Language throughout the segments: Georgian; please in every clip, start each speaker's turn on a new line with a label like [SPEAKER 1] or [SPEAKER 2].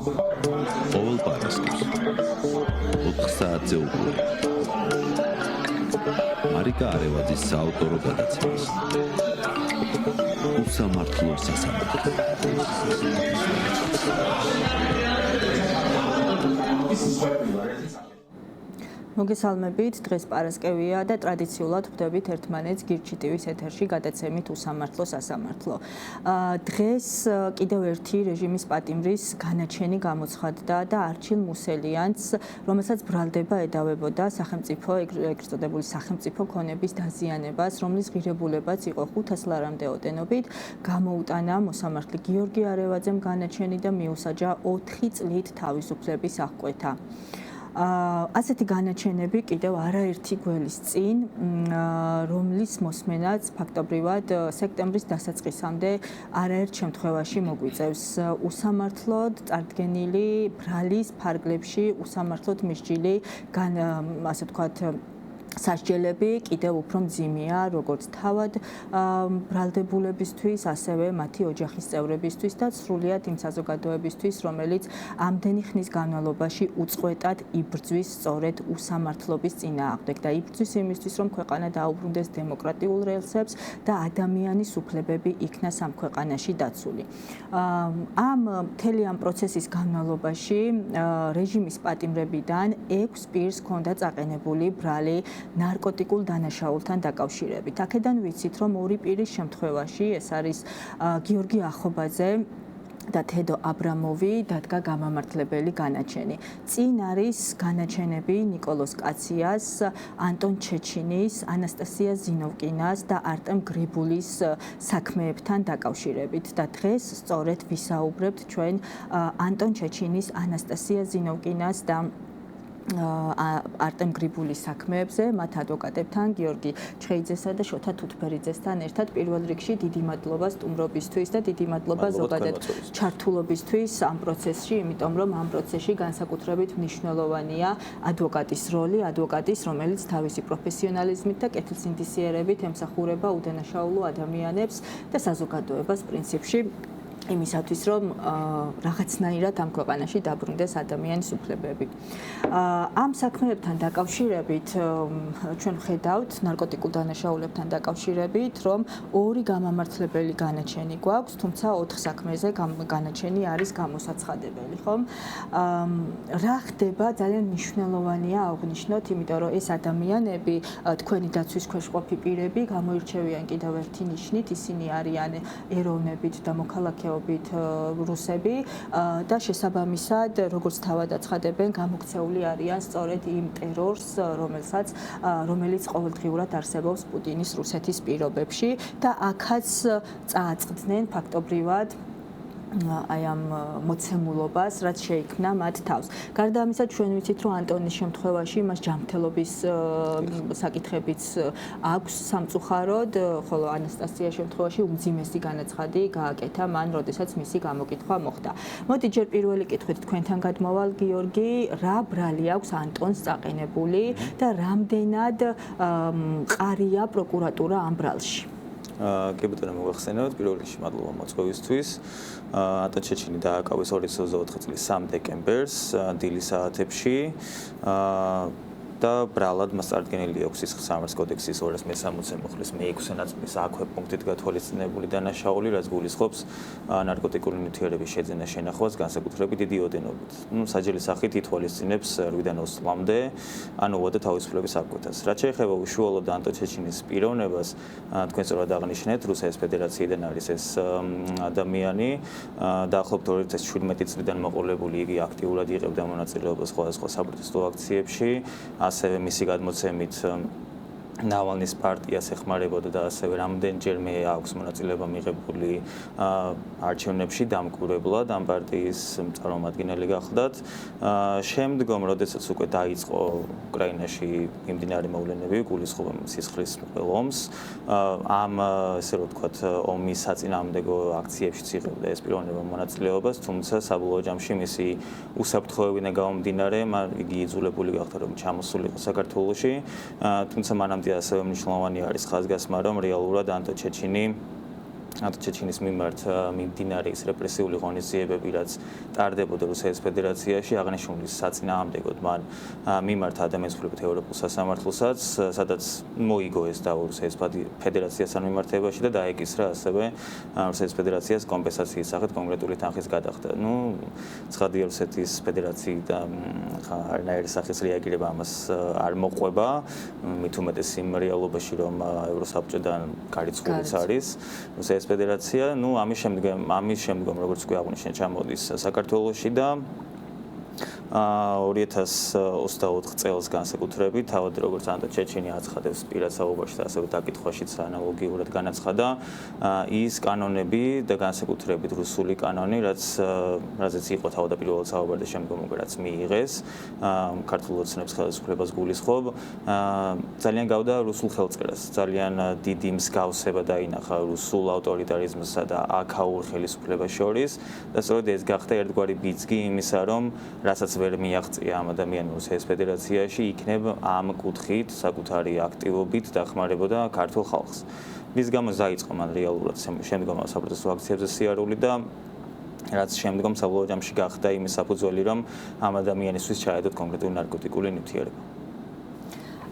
[SPEAKER 1] ყოველ პარასკევს 4 საათზე უყურე მარიკა არევაძის საავტორო გადაცემას უსამართლო სასამართლო.
[SPEAKER 2] მოგესალმებით, დღეს პარასკევია და ტრადიციულად ხვდებით ერთმანეთს გირჩი ტივის ეთერში გადაცემით უსამართლო სასამართლო. დღეს კიდევ ერთი რეჟიმის პატიმრის განაჩენი გამოცხადდა და არჩილ მუსელიანს, რომელსაც ბრალდება ედავებოდა სახელმწიფო ეგრეთ წოდებული სახელმწიფო ქონების დაზიანებას, რომლის ღირებულებაც იყო 500 ლარამდე ოდენობით, გამოუტანა მოსამართლე გიორგი არევაძემ განაჩენი და მიუსაჯა 4 წლით თავისუფლების აღკვეთა. ასეთი განაჩენები კიდევ არაერთი გველის წინ, რომლის მოსმენაც ფაქტობრივად სექტემბრის დასაწყისამდე არაერთ შემთხვევაში მოგვიწევს. უსამართლოდ წარდგენილი ბრალის ფარგლებში უსამართლოდ მისჯილი ასე ვთქვათ სასჯელები კიდევ უფრო მძიმეა როგორც თავად ბრალდებულებისთვის, ასევე მათი ოჯახის წევრებისთვის და სრულიად იმ საზოგადოებისთვის, რომელიც ამდენი ხნის განმავლობაში უწყვეტად იბრძვის სწორედ უსამართლობის წინააღმდეგ და იბრძვის იმისთვის, რომ ქვეყანა დაუბრუნდეს დემოკრატიულ რელსებს და ადამიანის უფლებები იქნას ამ ქვეყანაში დაცული. მთელი ამ პროცესის განმავლობაში რეჟიმის პატიმრებიდან 6 პირს ჰქონდა წაყენებული ბრალი ნარკოტიკულ დანაშაულთან დაკავშირებით. აქედან ვიცით, რომ 2 პირის შემთხვევაში, ეს არის გიორგი ახობაძე და თედო აბრამოვი დადგა გამამართლებელი განაჩენი. წინ არის განაჩენები ნიკოლოს კაციას, ანტონ ჩეჩინის, ანასტასია ზინოვკინას და არტემ გრიბულის საქმეებთან დაკავშირებით. და დღეს სწორედ ვისაუბრებთ ჩვენ ანტონ ჩეჩინის, ანასტასია ზინოვკინას და არტემ გრიბულის საქმეებზე, მათ ადვოკატებთან, გიორგი ჩხეიძესა და შოთა თუთფერიძესთან ერთად პირველ რიგში დიდი მადლობა სტუმრობისთვის და დიდი მადლობა ზოგადად ჩართულობისთვის ამ პროცესში, იმიტომ რომ ამ პროცესში განსაკუთრებით მნიშვნელოვანია ადვოკატის როლი, ადვოკატის, რომელიც თავისი პროფესიონალიზმით და კეთილსინდისიერებით ემსახურება უდანაშაულო ადამიანებს და საზოგადოებას პრინციპში იმისათვის, რომ რაღაცნაირად ამ ქვეყანაში დაბრუნდეს ადამიანის უფლებები. ამ საქმეებთან დაკავშირებით ჩვენ ვხედავთ ნარკოტიკულ დანაშაულებთან დაკავშირებით, რომ 2 გამამართლებელი განაჩენი გვაქვს, თუმცა 4 საქმეზე განაჩენი არის გამოსაცხადებელი, ხომ? რა ხდება, ძალიან მნიშვნელოვანია აღვნიშნოთ, იმიტომ რომ ეს ადამიანები, თქვენი დაცვის ქვეშ ყოფი პირები, გამოირჩევიან კიდევ ერთი ნიშნით, ისინი არიან ეროვნებით და მოქალაქეობით რუსები და შესაბამისად, როგორც თავად აცხადებენ, გამოქცეული არიან სწორედ იმ ტერორს, რომელიც ყოველდღიურად არსებობს პუტინის რუსეთის პირობებში და აქაც წააწყდნენ ფაქტობრივად აი ამ მოცემულობას, რაც შეიქმნა მათ თავს. გარდა ამისა, ჩვენ ვიცით, რომ ანტონის შემთხვევაში მას ჯანმრთელობის საკითხებიც აქვს სამწუხაროდ, ხოლო ანასტასიას შემთხვევაში უმძიმესი განაცხადი გააკეთა მან, როდესაც მისი გამოკითხვა მოხდა. მოდი ჯერ პირველი კითხვით თქვენთან გადმოვალ, გიორგი, რა ბრალი აქვს ანტონს წაყენებული და რამდენად მყარია პროკურატურა ამ ბრალში?
[SPEAKER 3] კი ბატონო, მოგახსენებთ, პირველ რიგში მადლობა მოწვევისთვის. ანტონ ჩეჩინი დააკავეს 2024 წლის 3 დეკემბერს დილის საათებში და ბრალად მას წარდგენილი აქვს ის სამართლის კოდექსის 260 მუხლის მე-6 ნაწილის აქვე პუნქტით გათვალისწინებული დანაშაული, რაც გულისხმობს ნარკოტიკული ნივთიერების შეძენა შენახვას განსაკუთრებით დიდი ოდენობით. საჯელის სახით ითვალისწინებს 8-დან 20 წლამდე, ანუ უვადო თავისუფლების აღკვეთას. რაც შეეხება უშუალოდ ანტონ ჩეჩინის პიროვნებას, თქვენ სწორად აღნიშნეთ, რუსეთის ფედერაციიდან არის ეს ადამიანი, დაახლოებით 2017 წლიდან მოყოლებული იგი აქტიურად იღებდა მონაწილეობას სხვადასხვა საპროტესტო აქციებში. ასევე მისი გადმოცემით ნავალნის პარტიას ეხმარებოდა და ასევე რამდენჯერმე აქვს მონაწილეობა მიღებული არჩევნებში დამკვირვებლად ამ პარტიის წარმომადგენელი გახლდათ. შემდგომ, როდესაც უკვე დაიწყო უკრაინაში მიმდინარე მოვლენები, გულისხმობ სისხლის ომს, ამ ესე რომ ვთქვათ, ომის საწინააღმდეგო აქციებშიც იღებდა ეს პიროვნება მონაწილეობას, თუმცა საბოლოო ჯამში მისი უსაფრთხოებიდან გამომდინარე, იგი იძულებული გახდა რომ ჩამოსულიყო საქართველოში, თუმცა მანამდე ასევე მნიშვნელოვანი არის ხაზგასმა, რომ რეალურად ანტონ ჩეჩინი ჩეჩინის მიმართ მიმდინარე ის რეპრესიული ღონისძიებები, რაც ტარდებოდა რუსეთის ფედერაციაში, აღნიშნული საწინააღმდეგოდ მან მიმართა ადამიანის უფლებათა ევროპულ სასამართლოსაც, სადაც მოიგო ეს დავა რუსეთის ფედერაციასთან მიმართებაში და დაეკისრა ასევე რუსეთის ფედერაციას კომპენსაციის სახით კონკრეტული თანხის გადახდა. ცხადია რუსეთის ფედერაციიდან არანაირი სახის რეაგირება ამას არ მოყვება, მით უმეტეს იმ რეალობაში, რომ ევროსაბჭოდან გარიცხულიც არის რუსეთის ფედერაცია, ამის შემდგომ როგორც უკვე აღნიშნე, ჩამოდის საქართველოში და 2024 წელს განსაკუთრებით, თავად როგორც ანტა ჩეჩინი აცხადებს პირად საუბარში და ასევე დაკითხვაშიც ანალოგიურად განაცხადა, ის კანონები და განსაკუთრებით რუსული კანონი, რაზეც იყო თავდაპირველად საუბარი და შემდგომ უკვე რაც მიიღეს, ქართულ ოცნებს ხელისუფლებას გულისხმობ, ძალიან გავდა რუსულ ხელწერას, ძალიან დიდი მსგავსება დაინახა რუსულ ავტორიტარიზმსა და აქაურ ხელისუფლებას შორის და სწორედ ეს გახდა ერთგვარი ბიძგი იმისა, რომ რასაც ვერ მიაღწია ამ ადამიანს რუსეთის ფედერაციაში, იქნებ ამ კუთხით საკუთარი აქტივობით დახმარებოდა ქართულ ხალხს. მის გამო დაიწყო მან რეალურად შემდგომ საპროტესტო აქციებზე სიარული და რაც შემდგომ საბოლოო ჯამში გახდა იმის საფუძველი, რომ ამ ადამიანისთვის ჩაედოთ კონკრეტული ნარკოტიკული ნივთიერება.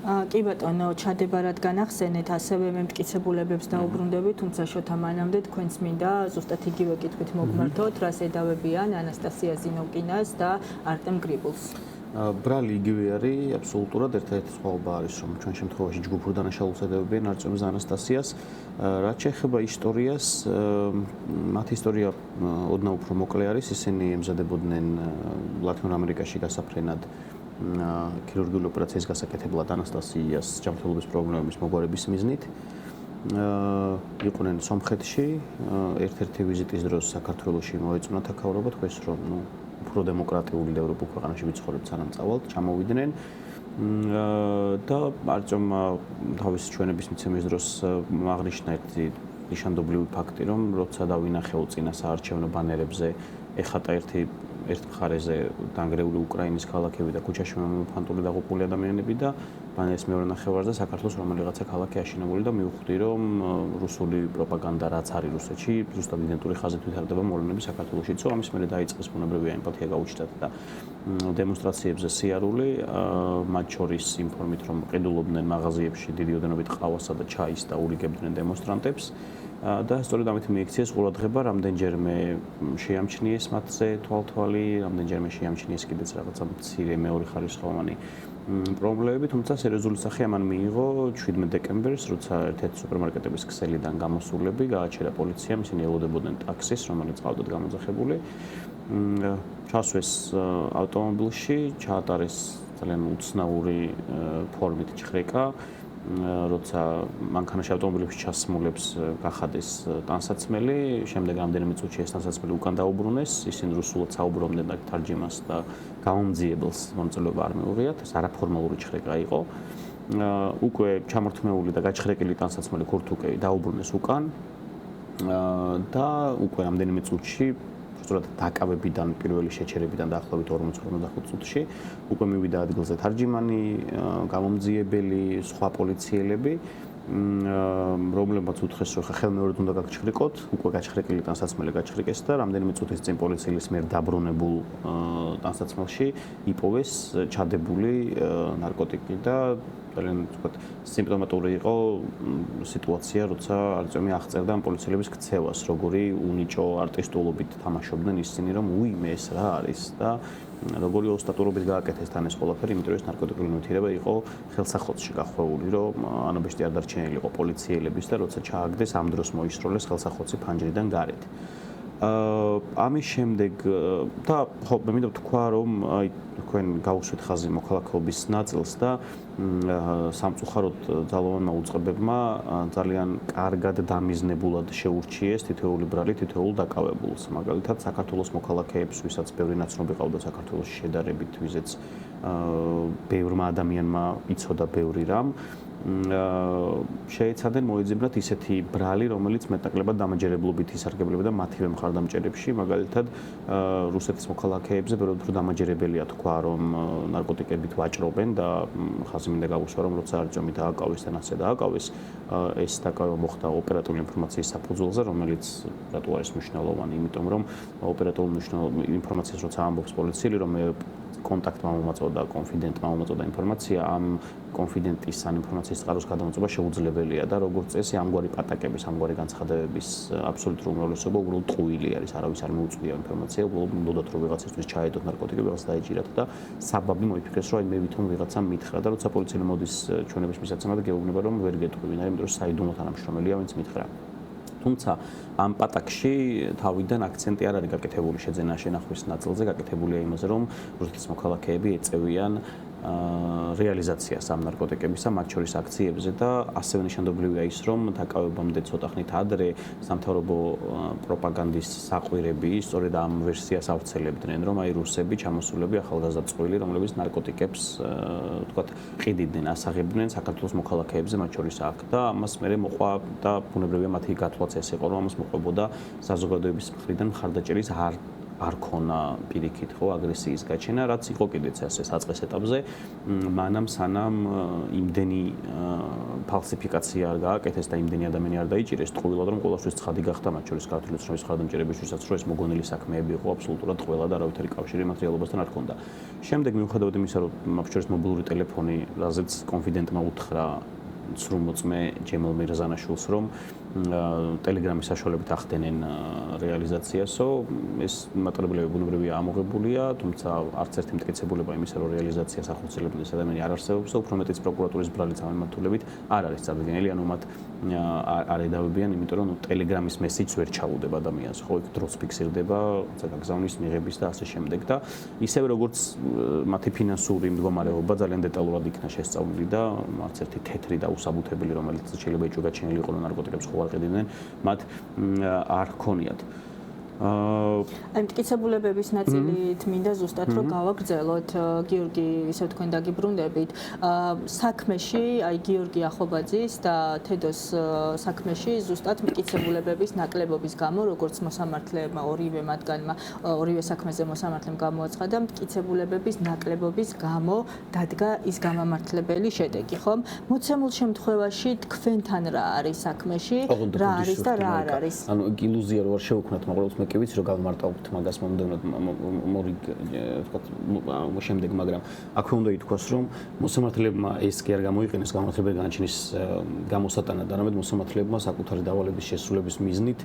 [SPEAKER 2] კი ბატონო, ჩადება რადგან ახსენეთ, ასევე მემტკიცებულებებს დაუბრუნდები, თუმცა შოთა მანამდე თქვენც მინდა ზუსტად იგივე კითხვით მოგმართოთ, რას ედავებიან ანასტასია ზინოვკინას და არტემ გრიბულს.
[SPEAKER 4] ბრალი იგივე არის, აბსოლუტურად ერთადერთი სხვაობა არის, რომ ჩვენ შემთხვევაში ჯგუფურ დანაშაულს ედავებიან არტემს და ანასტასიას. რაც შეეხება ისტორიას, მათი ისტორია ოდნავ უფრო მოკლე არის, ისინი ემზადებოდნენ ლათინურ ამერიკაში გასაფრენად ქირურგიული ოპერაციის გასაკეთებლად ანასტასიას ჯანმრთელობის პრობლემების მოგვარების მიზნით. იყვნენ სომხეთში, ერთ-ერთი ვიზიტის დროს საქართველოში მოეწონათ აქაურობა, თქვენს რომ უფრო დემოკრატიული და ევროპულ ქვეყანაში ვიცხოვრებთ სანამ წავალთ, ჩამოვიდნენ და არტემმა თავისი ჩვენების მიცემის დროს აღნიშნა ერთი ნიშანდობლივი ფაქტი, რომ როცა დავინახე წინა საარჩევნო ბანერებზე ეხატა ერთ მხარეზე დანგრეული უკრაინის ქალაქები და ქუჩაში მომფანტული დაღუპული ადამიანები და ბანერის მეორე ნახევარზე საქართველოს რომელიღაცა ქალაქი აშენებული და მივხვდი, რომ რუსული პროპაგანდა რაც არის რუსეთში, ზუსტად იდენტური ხაზით ვითარდება მოვლენები საქართველოშიც, ამის მერე დაიწყეს ბუნებრივია ემპათია გაუჩნდათ და დემონსტრაციებზე სიარული, მათ შორის ინფორმით, რომ ყიდულობდნენ მაღაზიებში დიდი ოდენობით ყავასა და ჩაის და ურიგებდნენ დემონსტრანტებს. და სწორედ ამით მიიქციეს ყურადღება, რამდენჯერმე შეამჩნიეს მათზე თვალთვალი, რამდენჯერმე შეამჩნიეს კიდეც რაღაცა მცირე მეორე ხარისხოვანი პრობლემები, თუმცა სერიოზული სახე ამან მიიღო 17 დეკემბერს, როცა ერთ-ერთი სუპერმარკეტების ქსელიდან გამოსულები გააჩერა პოლიციამ, ისინი ელოდებოდნენ ტაქსის, რომელიც ყავდათ გამოძახებული. ჩასვეს ავტომობილში, ჩაატარეს ძალიან უცნაური ფორმით ჩხრეკა. როცა მანქანაში ავტომობილებში ჩასმულებს გახადეს ტანსაცმელი, შემდეგ რამდენიმე წუთში ეს ტანსაცმელი უკან დაუბრუნეს, ისინი რუსულად საუბრობდნენ და თარჯიმას და გამომძიებელს მომწელობა არ მეუღიათ, ეს არაფორმალური ჩხრეკა იყო. უკვე ჩამორთმეული და გაჩხრეკილი ტანსაცმელი ქურთუკები დაუბრუნეს უკან და უკვე რამდენიმე წუთში სწორად დაკავებიდან, პირველი შეჩერებიდან დაახლოებით 40-45 წუთში უკვე მივიდა ადგილზე თარჯიმანი, გამომძიებელი, სხვა პოლიციელები, რომლებმაც უთხრეს, რომ ხელმეორედ უნდა გაგჩხრიკოთ, უკვე გაჩხრეკილი ტანსაცმელი გაჩხრიკეს და რამდენიმე წუთის წინ პოლიციის მიერ დაბრუნებულ ტანსაცმელში იპოვეს ჩადებული ნარკოტიკი და ძალიან ვთქვათ, სიმპტომატური იყო სიტუაცია, როცა არტემი აღწერდა ამ პოლიციელების ქცევას, როგორი უნიჭო არტისტულობით თამაშობდნენ ისინი, რომ უიმე ეს რა არის და როგორი ოსტატურობით გააკეთეს თან ეს ყველაფერი, იმიტომ რომ ეს ნარკოტიკული ნივთიერება იყო ხელსაყრელში გახვეული, რომ ანაბეჭდი არ დარჩენილი იყო პოლიციელების და როცა ჩააგდეს ამ დროს მოისროლეს ხელსაყრელში ფანჯრიდან გარეთ. ამის შემდეგ და ხო მე მინდა ვთქვა, რომ აი თქვენ გაუსვით ხაზი მოქალაქეობის ნაწილს და სამწუხაროდ ძალოვანმა უწყებებმა ძალიან კარგად დამიზნებულად შეურჩიეს თითოეული ბრალი თითოეულ დაკავებულს. მაგალითად, საქართველოს მოქალაქეებს, ვისაც ბევრი ნაცნობი ყავდა საქართველოში შედარებით, ვიზეც ბევრმა ადამიანმა იცოდა ბევრი რამ, შეეცადნენ მოეძებნათ ისეთი ბრალი, რომელიც მეტნაკლებად დამაჯერებლობით ისარგებლებდა და მათივე მხარდამჭერებში, მაგალითად რუსეთის მოქალაქეებზე ბევრად უფრო დამაჯერებელია თქვა, რომ ნარკოტიკებით ვაჭრობენ და ხაზი მინდა გავუსვა, რომ როცა არწომი დააკავეს და ასე დააკავეს, ეს დაკავება მოხდა ოპერატიული ინფორმაციის საფუძველზე, რომელიც რატო არის მნიშვნელოვანი, იმიტომ რომ ოპერატიული ინფორმაციას როცა ამბობს პოლიციელი, რომ კონტაქტმა მომაწოდა, კონფიდენტმა მომაწოდა ინფორმაცია, ამ კონფიდენტის ან ინფორმაციის წყაროს გადამოწობა შეუძლებელია და როგორც წესი ამგვარი პატაკების, ამგვარი განცხადებების აბსოლუტური უმრავლესობა უბრალოდ ტყუილი არის, არავის არ მოუწვია ინფორმაცია, უბრალოდ უნდათ რომ ვიღაცისთვის ჩაედოთ ნარკოტიკები, რაღაც დაეჭირათ და საბაბი მოიფიქრეს, რომ აი მე ვითომ ვიღაცამ მითხრა და როცა პოლიციელი მოდის ჩვენების მისაცემად გეუბნება, რომ ვერ გეტყვი, იმიტომ რომ საიდუმლო თანამშრომელია, ვინც მითხრა. თუმცა ამ პატაკში თავიდან აქცენტი არ არის გაკეთებული შეძენა შენახვის ნაწილზე, გაკეთებულია იმაზე, რომ რუსეთის მოქალაქეები ეწევიან რეალიზაციას ამ ნარკოტიკებისა, მათ შორის აქციებზე და ასევე ნიშანდობლივია ის, რომ დაკავებამდე ცოტა ხნით ადრე სამთავრობო პროპაგანდის საყვირები სწორედ ამ ვერსიას ავრცელებდნენ, რომ აი რუსები ჩამოსულები ახალგაზრდა წყვილი, რომლებიც ნარკოტიკებს თქვათ ყიდიდნენ, ასაღებდნენ საქართველოს მოქალაქეებზე, მათ შორის აქ და ამას მერე მოყვა და ბუნებრივია მათი გათვლაც ეს იყო, რომ ამას მოყვებოდა საზოგადოების მხრიდან მხარდაჭერის არ ქონა პირიქით ხო აგრესიის გაჩენა, რაც იყო კიდეც ასე საწყის ეტაპზე, მანამ სანამ იმდენი ფალსიფიკაცია არ გააკეთეს და იმდენი ადამიანი არ დაიჭირეს, ტყუილად რომ ყველასთვის ცხადი გახდა, მათ შორის ქართული ცნობის მხარდამჭერებისთვისაც, რომ ეს მოგონილი საქმეები იყო აბსოლუტურად ყველა და არავითარი კავშირი მათ რეალობასთან არ ჰქონდა. შემდეგ მიუხედავად იმისა, რომ მათ შორის მობილური ტელეფონი, რაზეც კონფიდენტმა უთხრა ცრუმოწმე ჯემალ მირზანაშვილს, რომ ტელეგრამის საშუალებით ახდენენ რეალიზაციასო, ეს მატერიალები ბუნებრივია ამოღებულია, თუმცა არც ერთი მტკიცებულება იმისა, რომ რეალიზაციას ახორციელებდნენ ეს ადამიანი არ არსებობს და უფრო მეტიც პროკურატურის ბრალიც ამ მიმართულებით არ არის წარდგენილი, ანუ მათ არ ედავებიან, იმიტომ რომ ტელეგრამის მესიჯს ვერ ჩაუდება ადამიანს, ხო, იქ დროც ფიქსირდება, გაგზავნის მიღების და ასე შემდეგ და ისევე როგორც მათი ფინანსური მდგომარეობა ძალიან დეტალურად იქნა შესწავლილი და არც ერთი თეთრი და უსაბუთებელი, რომელიც შეიძლება იჭუგაჩენილი იყო ნარკოტიკებს ხო ყიდნენ, მათ არ ჰქონიათ.
[SPEAKER 2] აი მტკიცებულებების ნაწილით მინდა ზუსტად რომ გავაგრძელოთ გიორგი ისე თქვენ დაგიბრუნდებით საქმეში აი გიორგი ახობაძის და თედოს საქმეში ზუსტად მტკიცებულებების ნაკლებობის გამო როგორც მოსამართლეებმა ორივე საქმეზე მოსამართლემ გამოაცხადა მტკიცებულებების ნაკლებობის გამო დადგა ის გამამართლებელი შედეგი ხომ მოცემულ შემთხვევაში თქვენთან რა არის საქმეში რა არის და რა არ არის
[SPEAKER 4] ანუ ილუზია რო არ შევქმნათ მაგრამ კი ვიცი რომ გავმარტავთ მაგას მომდევნოდ ვთქვათ შემდეგ მაგრამ აქვე უნდა ითქვას რომ მოსამართლეებმა ეს კი არ გამოიყენეს გამართლებელი განაჩენის გამოსატანად არამედ მოსამართლეებმა საკუთარი დავალების შესრულების მიზნით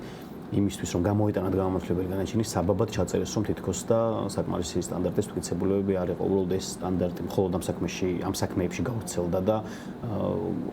[SPEAKER 4] იმისთვის რომ გამოიტანათ გამართლებელი განაჩენის საბაბად ჩაწერეს რომ თითქოს და საკმარისი სტანდარტის მტკიცებულებები არ იყო უბრალოდ ეს სტანდარტი მხოლოდ ამ საქმეებში გავრცელდა და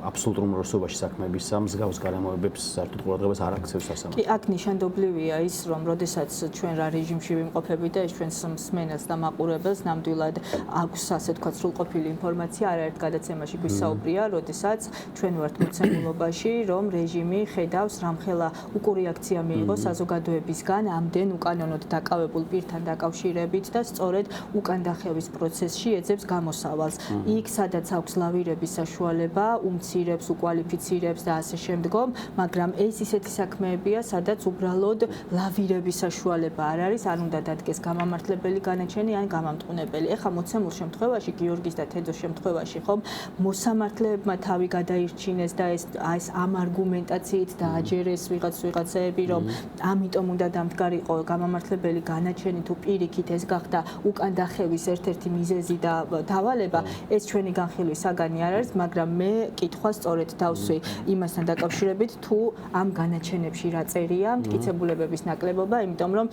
[SPEAKER 4] აბსოლუტურ უმრავლესობაში საქმეებისა მსგავს გარემოებებს საერთოდ ყურადღებას არ აქცევს ასამართლო.
[SPEAKER 2] კი, აქ ნიშანდობლივია ის რომ როდესაც ჩვენ რა რეჟიმში ვიმყოფებით და ეს ჩვენს მსმენელს და მაყურებელს ნამდვილად აქვს ასე თქვა სრულყოფილი ინფორმაცია არაერთ გადაცემაში გვისაუბრია, როდესაც ჩვენ ვართ მოცემულობაში რომ რეჟიმი ხედავს რამხელა უკურიაქცია მიიღო საზოგადოებისგან ამდენ უკანონოდ დაკავებულ პირთან დაკავშირებით და სწორედ უკანდახევის პროცესში ეძებს გამოსავალს. იქ სადაც აქვს ლავირების საშუალება, უმცირებს, უკვალიფიცირებს და ასე შემდგომ, მაგრამ ეს ისეთი საქმეებია, სადაც უბრალოდ ლავირების საშუალება არ არის, არ უნდა დადგეს გამამართლებელი განაჩენი ან გამამტყუნებელი. ეხლა მოცემულ შემთხვევაში, გიორგის და თედოს შემთხვევაში, ხომ მოსამართლეებმა თავი გადაირჩინეს და ეს ამ არგუმენტაციით დააჯერეს ვიღაცეები, რომ ამიტომ უნდა დამდგარიყო გამამართლებელი განაჩენი თუ პირიქით ეს გახდა უკანდახევის ერთ-ერთი მიზეზი და დავალება, ეს ჩვენი განხილვის საგანი არ არის, მაგრამ მე კითხვა სწორედ დავსვი იმასთან დაკავშირებით, თუ ამ განაჩენებში რა წერია, მტკიცებულებების ნაკლებობა, იმიტომ რომ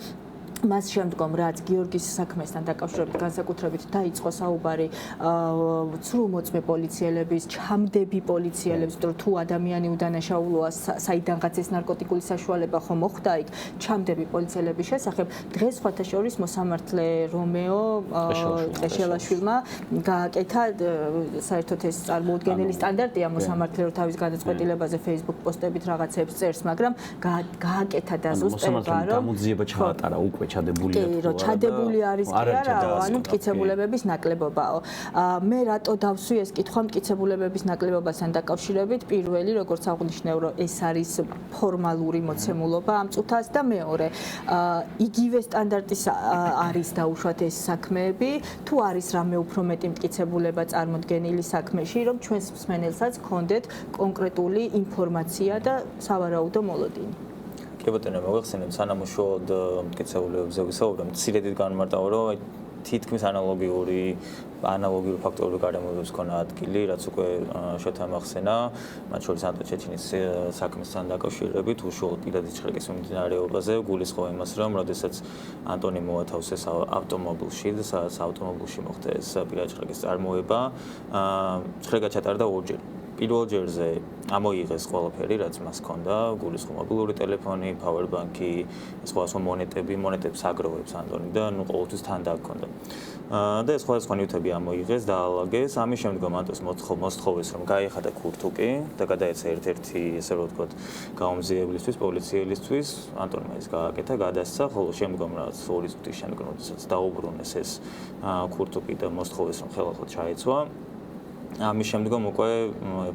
[SPEAKER 2] მას შემდგომ რაც გიორგის საქმესთან დაკავშირებით განსაკუთრებით დაიწყო საუბარი ცრუმოწმე პოლიციელების, ჩამდები პოლიციელების, იმიტომ რომ თუ ადამიანი უდანაშაულოა, საიდანღაც ეს ნარკოტიკული საშუალება ხომ მოხდა იქ, ჩამდები პოლიციელების შესახებ, დღეს სხვათა შორის მოსამართლე რომეო ტეშელაშვილმა გააკეთა საერთოდ ეს წარმოუდგენელი სტანდარტია მოსამართლე რომ თავის გადაწყვეტილებაზე Facebook პოსტებით რაღაცებს წერს, მაგრამ გააკეთა და ზუსტება რომ
[SPEAKER 4] გამოძიება ჩაატარა უკვე ჩადებულია
[SPEAKER 2] თუ არა. ჩადებული არის კი არა, ანუ მტკიცებულებების ნაკლებობაო. მე რატო დავსვი ეს კითხვა მტკიცებულებების ნაკლებობასთან დაკავშირებით? პირველი, როგორც აღნიშნე, რომ ეს არის ფორმალური მოცემულობა ამ წუთას და მეორე, იგივე სტანდარტის არის დაუშვათ ეს საქმეები, თუ არის რამე უფრო მეტი მტკიცებულება წარმოდგენილი საქმეში, რომ ჩვენს მსმენელსაც გქონდეთ კონკრეტული ინფორმაცია და სავარაუდო მოლოდინი.
[SPEAKER 3] კი ბატონო, მოგეხსენებთ, სანამ უშუალოდ მტკიცებულებებზე ვისაუბრებთ, მცირედით განმარტავ, რომ თითქმის ანალოგიური ფაქტორული გარემოებებს ქონა ადგილი, რაც უკვე შეთამახსენა, მათ შორის ანტო ჩეჩინის საქმესთან დაკავშირებით, უშუალოდ პირადი ჭრილების მიმდინარეობაზე გულისხმობ იმას, რომ როდესაც ანტონი მოათავსეს ავტომობილში და სადაც ავტომობილში მოხდა ეს პირადი ჭრილების წარმოება, ჭრილება ჩატარდა ორჯერ. პირველ ჯერზე ამოიღეს ყველაფერი, რაც მას ჰქონდა, გულისხმობ მობილური ტელეფონი, powerbank-ი, სხვადასხვა მონეტებს აგროვებს ანტონი და ყოველთვის თან დაგქონდა. და ეს სხვადასხვა ნივთები ამოიღეს, დაალაგეს. ამის შემდგომ ანტოს მოსთხოვეს, რომ გაეხადა ქურთუკი და გადაეცა ერთ-ერთი, ესე რომ ვთქვათ, გაუმზიებლისთვის, პოლიციელისთვის. ანტონმა ის გააკეთა, გადასცა, ხოლო შემდგომ რაც 2 წუთის შემდგომ, როდესაც დაუბრუნეს ეს ქურთუკი და მოსთხოვეს, რომ ხელახლა ჩაეცვა. ამის შემდგომ უკვე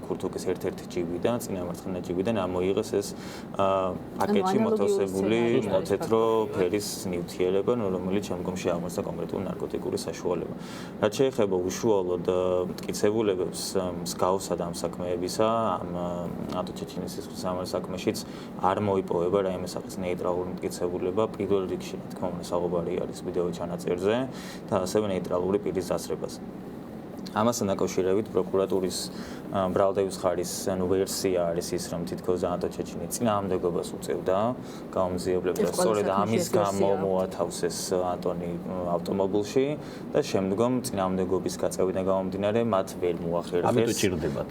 [SPEAKER 3] ქურთუკის ერთ-ერთი ჯიბიდან, წინამარცხენა ჯიბიდან ამოიღეს ეს პაკეტში მოთავსებული მოთეთრო ფერის ნივთიერება, რომელიც შემდგომში აღმოჩნდა კონკრეტული ნარკოტიკული საშუალება. რაც შეეხება უშუალოდ მტკიცებულებებს მსგავსად ამ საქმეებისა, ამ ანტო ჩეჩინის სისხლის საქმეშიც არ მოიპოვება რაიმე სახის ნეიტრალური მტკიცებულება, პირველ რიგში, რა თქმა უნდა, საუბარი არის ვიდეო ჩანაწერზე და ასევე ნეიტრალური პირის დასწრებას. ამასთან დაკავშირებით პროკურატურის ბრალდების ხარის ვერსია არის ის, რომ თითქოს ანტო ჩეჩინი წინააღმდეგობას უწევდა გაუმზიებლებს და სწორედ ამის გამო მოათავსეს ანტონი ავტომობილში და შემდგომ წინააღმდეგობის გაწევიდან გამომდინარე მათ ვერ მოახერხეს. ამიტომ ჭირდებათ.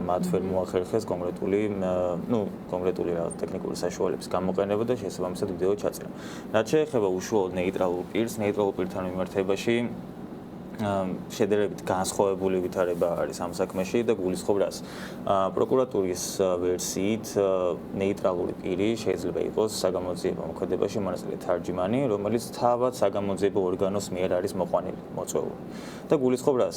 [SPEAKER 3] მათ ვერ მოახერხეს კონკრეტული ტექნიკური საშუალების გამოყენება და შესაბამისად ვიდეო ჩაწერა. რაც შეეხება უშუალოდ ნეიტრალურ პირთან მიმართებაში შედარებით განსხვავებული ვითარება არის ამ საქმეში და გულისხმობ რას. პროკურატურის ვერსიით ნეიტრალური პირი შეიძლება იყოს საგამოძიებო მოქმედებაში მონაწილე თარჯიმანი, რომელიც თავად საგამოძიებო ორგანოს მიერ არის მოყვანილი, მოწვეული. და გულისხმობ რას.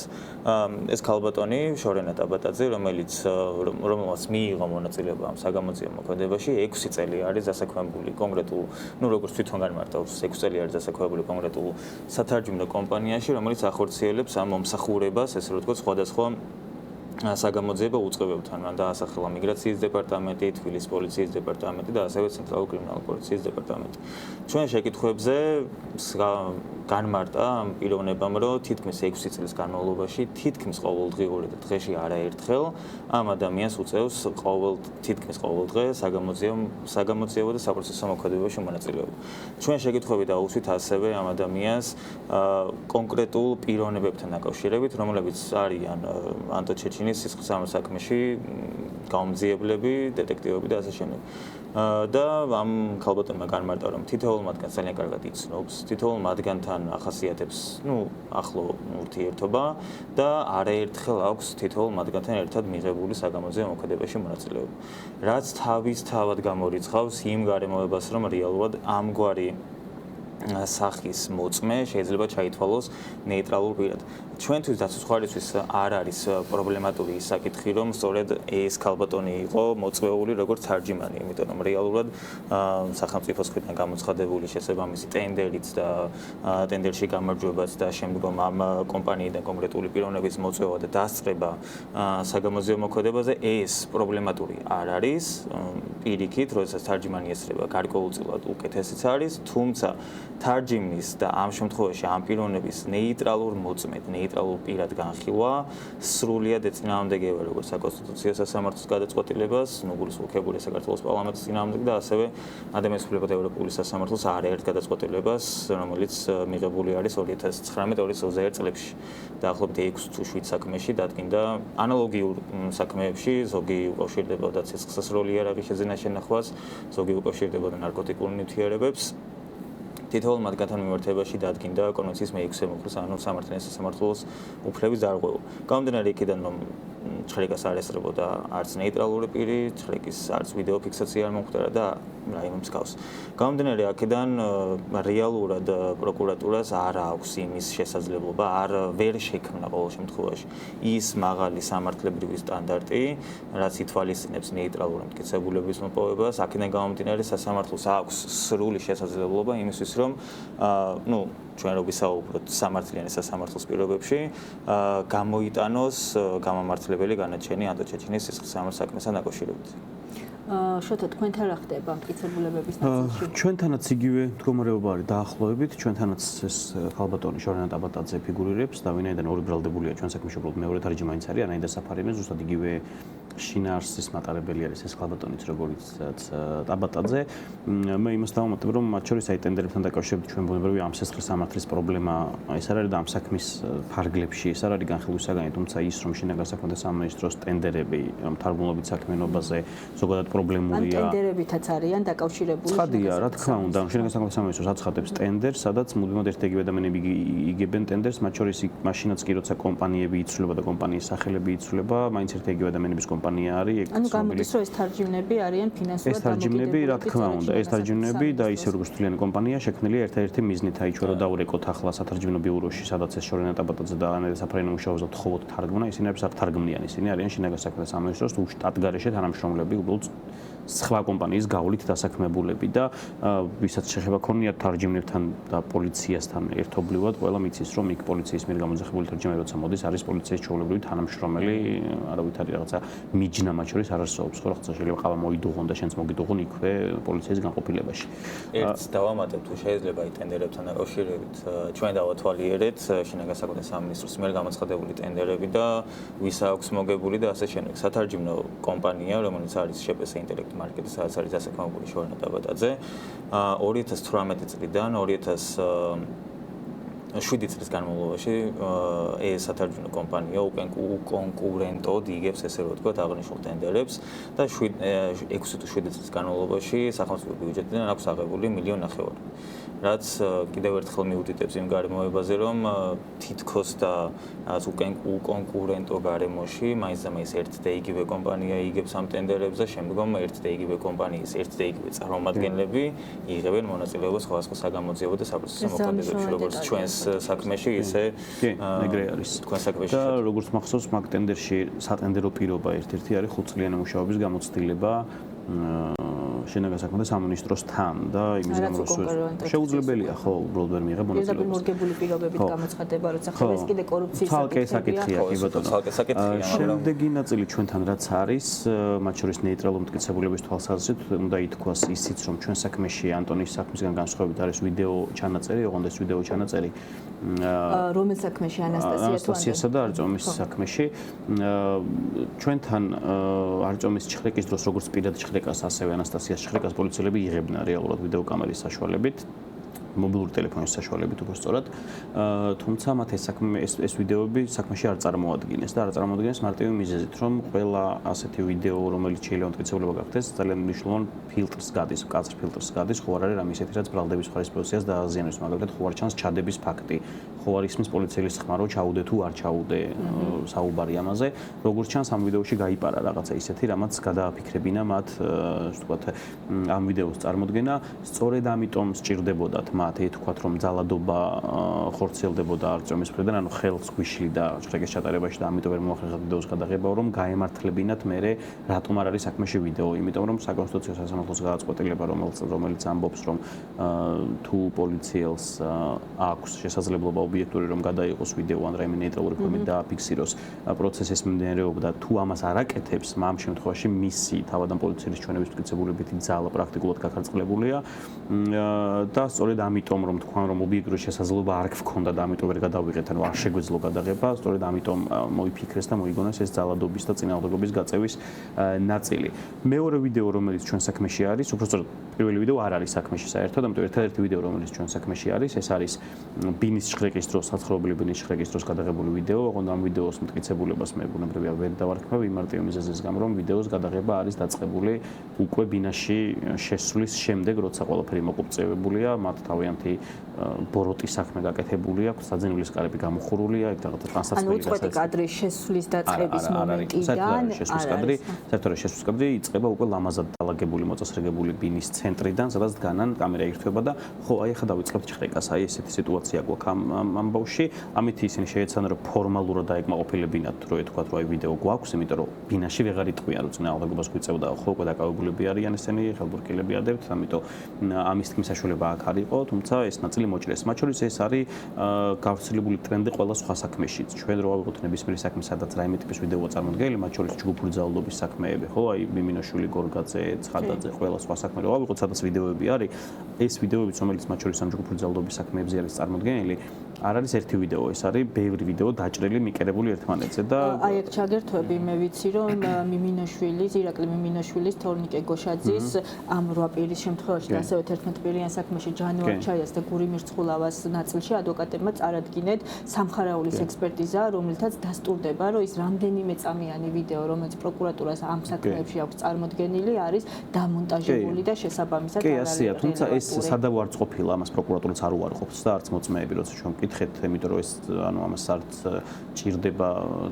[SPEAKER 3] ეს ქალბატონი შორენა ტაბატაძე, რომელმაც მიიღო მონაწილეობა ამ საგამოძიებო მოქმედებაში 6 წელი არის დასაქმებული კონკრეტულ, როგორც თვითონ განმარტავს, 6 წელი არის დასაქმებული კონკრეტულ სათარჯიმნო კომპანიაში, რომელიც ახორციელებს ამ მომსახურებას, ესე რომ ვთქვათ, სხვადასხვა საგამოძიებო უწყებებთან, დაასახელა მიგრაციის დეპარტამენტი, თბილისის პოლიციის დეპარტამენტი და ასევე ცენტრალური კრიმინალური პოლიციის დეპარტამენტი. ჩვენ შეკითხვებზე განმარტა ამ პიროვნებამ, რომ თითქმის 6 წლის განმავლობაში თითქმის ყოველდღიური და დღეში არაერთხელ ამ ადამიანს უწევს თითქმის ყოველ დღე საგამოძიებო და საპროცესო მოქმედებაში მონაწილეობა. ჩვენ შეკითხვები დაუსვით ასევე ამ ადამიანს კონკრეტულ პიროვნებებთან დაკავშირებით, რომლებიც არიან ანტო ჩეჩინის სისხლის საქმეში გაუმძიებლები, დეტექტივები და ასე შემდეგ. და ამ ქალბატონმა განმარტა, რომ თითოეულ მათგანს ძალიან კარგად იცნობს, თითოეულ მათგანთან ახასიათებს, ახლო ურთიერთობა და არაერთხელ აქვს თითოეულ მათგანთან ერთად მიღებული საგამოძიებო მოქმედებაში მონაწილეობა. რაც თავისთავად გამორიცხავს იმ გარემოებას, რომ რეალურად ამგვარი სახის მოწმე შეიძლება ჩაითვალოს ნეიტრალურ პირად. ჩვენთვის დაცვის ხარისხის არ არის პრობლემატური ის საკითხი, რომ სწორედ ეს ქალბატონი იყო მოწვეული როგორც თარჯიმანი, იმიტომ რომ რეალურად სახელმწიფოს მხრიდან გამოცხადებული შესაბამისი ტენდერიც და ტენდერში გამარჯვებაც და შემდგომ ამ კომპანიიდან კონკრეტული პიროვნების მოწვევა და დასწრება საგამოძიებო მოქმედებაზე ეს პრობლემატური არ არის. პირიქით, როდესაც თარჯიმანი ესწრება, გარკვეულწილად უკეთესიც არის, თუმცა თარჯიმნის და ამ შემთხვევაში ამ პიროვნების ნეიტრალურ მოწმედ, ნეიტრალურ პირად განხილვა სრულიად ეწინააღმდეგება როგორც საკონსტიტუციო სასამართლოს გადაწყვეტილებას, გულისხმობ საქართველოს პარლამენტის წინააღმდეგ და ასევე ადამიანის უფლებათა ევროპული სასამართლოს არაერთ გადაწყვეტილებას, რომელიც მიღებული არის 2019-2021 წლებში. დაახლოებით 6 თუ 7 საქმეში დადგინდა ანალოგიურ საქმეებში, ზოგი უკავშირდებოდა ცეცხლსასროლი იარაღის შეძენა შენახვას, ზოგი უკავშირდებოდა ნარკოტიკულ ნივთიერებებს. თითოეულ მათგანთან მიმართებაში დადგინდა კონვენციის მე-6 მუხლის ანუ სამართლის სასამართლოს უფლების დარღვევა. გამომდინარე იქიდან, რომ ჩხრეკას არ ესწრებოდა არც ნეიტრალური პირი, ჩხრეკის არც ვიდეო ფიქსაცია არ მომხდარა და რაიმე მსგავს. გამომდინარე აქედან რეალურად პროკურატურას არ აქვს იმის შესაძლებლობა, ვერ შექმნა ყოველ შემთხვევაში ის მაღალი სამართლებრივი სტანდარტი, რაც ითვალისწინებს ნეიტრალური მტკიცებულების მოპოვებას. აქედან გამომდინარე სასამართლოს აქვს სრული შესაძლებლობა იმისთვის, რომ ჩვენ რო ვისაუბროთ სამართლიანი სასამართლოს პირობებში, გამოიტანოს გამამართლებელი განაჩენი ანდო ჩეჩინის სისხლის სამართლის საქმესთან დაკავშირებით.
[SPEAKER 2] შოთა თქვენთან რა ხდება მტკიცებულების ნაწილში?
[SPEAKER 4] ჩვენთანაც იგივე მდგომარეობა არის დაახლოებით, ჩვენთანაც ეს ხალბატონი შორენა ტაბატაძე ფიგურირებს და ვინაიდან ორი ბრალდებულია ჩვენ საქმეში უბრალოდ მეორე თარჯი მაინც არის, ანაიდა საფარინა ზუსტად იგივე შინაარსის მატარებელი არის ეს ხალბატონიც როგორიც ტაბატაძე. მე იმას დავუმატებ, რომ მათ შორის აი ტენდერებთან დაკავშირებით ჩვენ ბუნებრივია ამ სისხლის სამართლის პრობლემა ეს არ არის და ამ საქმის ფარგლებში ეს არ არის განხილვის საგანი, თუმცა ის რომ შინაგან საქმეთა სამინისტროს ტენდერები მთარგმნობით საქმიანობაზე ზოგადად პრობლემურია.
[SPEAKER 2] ან ტენდერებითაც არიან დაკავშირებული.
[SPEAKER 4] ცხადია, რა თქმა უნდა, შინაგან საქმეთა სამინისტროს აცხადებს ტენდერს, სადაც მუდმივად ერთ-ერთი ადამიანები იგებენ ტენდერს, მათ შორის მაშინაც კი როცა კომპანიები იცვლება და კომპანიის სახელები იცვლება, მაინც ერთ-ერთი ადამიანების კომპანია არის, ეგ
[SPEAKER 2] ანუ გამოდის რომ ეს თარჯიმნები არიან ფინანსურად
[SPEAKER 4] ეს თარჯიმნები, რა თქმა უნდა, ეს თარჯიმნები და ისე როგორც თვლიანი კომპანია შექმნილია ერთ-ერთი მიზნით, აი ჩვენ რო დავურეკოთ ახლა სათარჯიმნო ბიუროში, სადაც ეს შორენა ტაბატაძე და ანაიდა საფარინა მუშაობს და თხოვოთ თარგმნა, ისინი არ თარგმნიან, ისინი არიან შინაგან საქმეთა სამინისტროს უშტატ გარეშე თანამშრომლები, უბრალოდ სხვა კომპანიის გავლით დასაქმებულები და ვისაც შეხება ქონიათ თარჯიმნებთან და პოლიციასთან ერთობლივად, ყველა მიცის რომ იქ პოლიციის მიერ გამოძახებული თარჯიმანი როცა მოდის, არის პოლიციის ჩვეულებრივი თანამშრომელი, არავითარი რაღაცა მიჯნა მათ შორის არ არსებობს, ხო რაღაცა შეიძლება ყავა მოიდუღონ და შენც მოგიდუღონ იქვე პოლიციის განყოფილებაში.
[SPEAKER 3] ერთს დავამატებ თუ შეიძლება აი ტენდერებთან დაკავშირებით, ჩვენ დავათვალიერეთ შინაგან საქმეთა სამინისტროს მიერ გამოცხადებული ტენდერები და ვის აქვს მოგებული და ასე შემდეგ. სათარჯიმნო კომპანია, რომელიც არის შპს ინტელექტ მარკეტი, სადაც არის დასაქმებული შორენა ტაბატაძე, 2018 წლიდან 2007 წლის განმავლობაში ეს სათარჯიმნო კომპანია უკონკურენტოდ იგებს ესე რომ ვთქვათ აღნიშნულ ტენდერებს და 6 თუ 7 წლის განმავლობაში სახელმწიფო ბიუჯეტიდან აქვს აღებული 1.5 მილიონი, რაც კიდევ ერთხელ მიუთითებს იმ გარემოებაზე, რომ თითქოს და რაღაც უკონკურენტო გარემოში მაინც და მაინც ერთ და იგივე კომპანია იგებს ამ ტენდერებს და შემდგომ ერთ და იგივე კომპანიის ერთ და იგივე წარმომადგენლები იღებენ მონაწილეობას სხვადასხვა საგამოძიებო და საპროცესო მოქმედებებში, როგორც ჩვენს საქმეში, ისე
[SPEAKER 4] ეგრე არის.
[SPEAKER 3] თქვენ საქმეში.
[SPEAKER 4] და როგორც მახსოვს, მაგ ტენდერში სატენდერო პირობა ერთ-ერთი არის 5 წლიანი მუშაობის გამოცდილება შინაგან საქმეთა სამინისტროსთან და იმის გამო შეუძლებელია ხო უბრალოდ ვერ მიიღებ მონაწილეობას.
[SPEAKER 2] მორგებული პირობებით გამოცხადება, როცა ხდება ეს კიდე კორუფციის
[SPEAKER 4] საკითხია, კი ბატონო. შემდეგი ნაწილი ჩვენთან რაც არის, მათ შორის ნეიტრალური მტკიცებულების თვალსაზრისით, უნდა ითქვას ისიც, რომ ჩვენ საქმეში ანტონის საქმისგან განსხვავებით არის ვიდეო ჩანაწერი, ოღონდ ეს ვიდეო ჩანაწერი
[SPEAKER 2] რომელ საქმეში
[SPEAKER 4] ანასტასიასა და არწომის საქმეში ჩვენთან არწომის ჩხრეკის დროს როგორც პირად ჩხრეკას ასევე ანასტასიას ჩხრეკას პოლიციელები იღებდნენ რეალურად ვიდეო კამერის საშუალებით მობილური ტელეფონის საშუალებით უბრალოდ. თუმცა მათ ეს ვიდეოები საქმეში არ წარმოადგენს და არ წარმოადგენს მარტივი მიზეზით, რომ ყველა ასეთი ვიდეო, რომელიც შეიძლება მტკიცებულება გახდეს, ძალიან მნიშვნელოვან ფილტრს გადის, მკაცრ ფილტრს გადის, ხო არ არის რამე ისეთი, რაც ბრალდების მხარის პოზიციას დააზიანებს, მაგალითად, ხო არ ჩანს ჩადების ფაქტი, ხო არ ისმის პოლიციელის ხმა, რომ ჩაუდე თუ არ ჩაუდე საუბარი ამაზე. როგორც ჩანს, ამ ვიდეოში გაიპარა რაღაცა ისეთი, რამაც გადააფიქრებინა მათ, ვთქვათ, ამ ვიდეოს წარმოდგენა, სწორედ ამიტომ სჭირდებოდათ მათ ეთქვათ, რომ ძალადობა ხორციელდებოდა არწომის მხრიდან, ანუ ხელს გვიშლიდა ჩხრეკის ჩატარებაში და ამიტომ ვერ მოახერხა ვიდეოს გადაღება, რომ გაემართლებინათ მერე რატომ არ არის საქმეში ვიდეო, იმიტომ რომ საკონსტიტუციო სასამართლოს გადაწყვეტილება, რომელიც ამბობს, რომ თუ პოლიციელს აქვს შესაძლებლობა ობიექტური, რომ გადაიღოს ვიდეო ან რაიმე ნეიტრალური ფორმით დააფიქსიროს პროცესის მიმდინარეობა და თუ ამას არ აკეთებს, ამ შემთხვევაში მისი თავადან პოლიციის ჩვენების მტკიცებულებითი ძალა პრაქტიკულად გაქარწყლებულია და სწორედ ამიტომ რომ თქვან რომ ობიექტური შესაძლებლობა არ გქონდა და ამიტომ ვერ გადავიღეთ, ანუ არ შეგვეძლო გადაღება, სწორედ ამიტომ მოიფიქრეს და მოიგონეს ეს ძალადობის და წინააღმდეგობის გაწევის ნაწილი. მეორე ვიდეო, რომელიც ჩვენ საქმეში არის, უბრალოდ პირველი ვიდეო არ არის საქმეში საერთოდ, ამიტომ ერთადერთი ვიდეო, რომელიც ჩვენ საქმეში არის, ეს არის ბინის შხრეკის დროს, საცხოვრებელი ბინის შხრეკის დროს გადაღებული ვიდეო, ოღონდ ამ ვიდეოს მტკიცებულებას მე ბუნებრივია ვერ დავარქმევ იმ მარტივ მიზეზის გამო, რომ ვიდეოს გადაღება არის დაწყებული უკვე ბინაში შესვლის შემდეგ, როცა ყველაფერი მოკუპწევებულია, მათ თავიანთ თავიანთი ბოროტის საქმე გაკეთებული აქვს, საძინებლის კარები გამოხურულია, იქ რაღაცა ტრანსაცმელი
[SPEAKER 2] უწყვეტი კადრი შესვლის დაწყების მომენტიდან
[SPEAKER 4] საერთოდ შესვლის კადრი იწყება უკვე ლამაზად დალაგებული, მოწესრიგებული ბინის ცენტრიდან, სადაც დგანან კამერა ირთვება და ხო, აი ახლა დავიწყებთ ჩხრეკას, აი ესეთი სიტუაცია გვაქვს ამ ამბავში. ამით ისინი შეეცადნენ რომ ფორმალურად დაეკმაყოფილებინათ, რომ ეთქვათ, რომ აი ვიდეო გვაქვს, იმიტომ რომ ბინაში ვეღარ იტყვიან, რომ წინააღმდეგობას გვიწევდა, ხო, უკვე დაკავებულები არიან ესენი, ხელბურკილები ადებთ, ამიტომ ამის თქმის საშუალება აქ არ იყო, თუმცა ეს ნაწილი მოჭრეს. მათ შორის ეს არის გავრცელებული ტრენდი ყველა სხვა საქმეშიც. ჩვენ რო ავიღოთ ნებისმიერი საქმე, სადაც რაიმე ტიპის ვიდეოა წარმოდგენილი, მათ შორის ჯგუფური ძალადობის საქმეები, ხო, აი მიმინოშვილი, გორგაძე, ცხადაძე, ყველა სხვა საქმე რო ავიღოთ, სადაც ვიდეოები არის, ეს ვიდეოებიც, რომელიც მათ შორის ამ ჯგუფური ძალადობის საქმეებზე არის წარმოდგენილი, არ არის ერთი ვიდეო, ეს არის ბევრი ვიდეო დაჭრილი, მიკერებული ერთმანეთზე და
[SPEAKER 2] აი აქ ჩაგერთვები, მე ვიცი რომ მიმინოშვილის, ირაკლი მიმინოშვილის, თორნიკე გოშაძის ამ 8 პირის შემთხვევაში და ასევე 11 პირიან საქმეში ჯანუარ ჩაიას და გური მირცხულავას ნაწილში ადვოკატებმა წარადგინეთ სამხარაულის ექსპერტიზა, რომელთაც დასტურდება, რომ ის რამდენიმე წამიანი ვიდეო, რომელიც პროკურატურას ამ საქმეებში აქვს წარმოდგენილი, არის დამონტაჟებული და შესაბამისად
[SPEAKER 4] კი, ასეა, თუმცა ეს სადავო არ ყოფილა, ამას პროკურატურაც არ უარყოფს და არც მოწმეები, როცა ჩვენ ვკითხეთ, იმიტომ რომ ეს ამას არც ჭირდება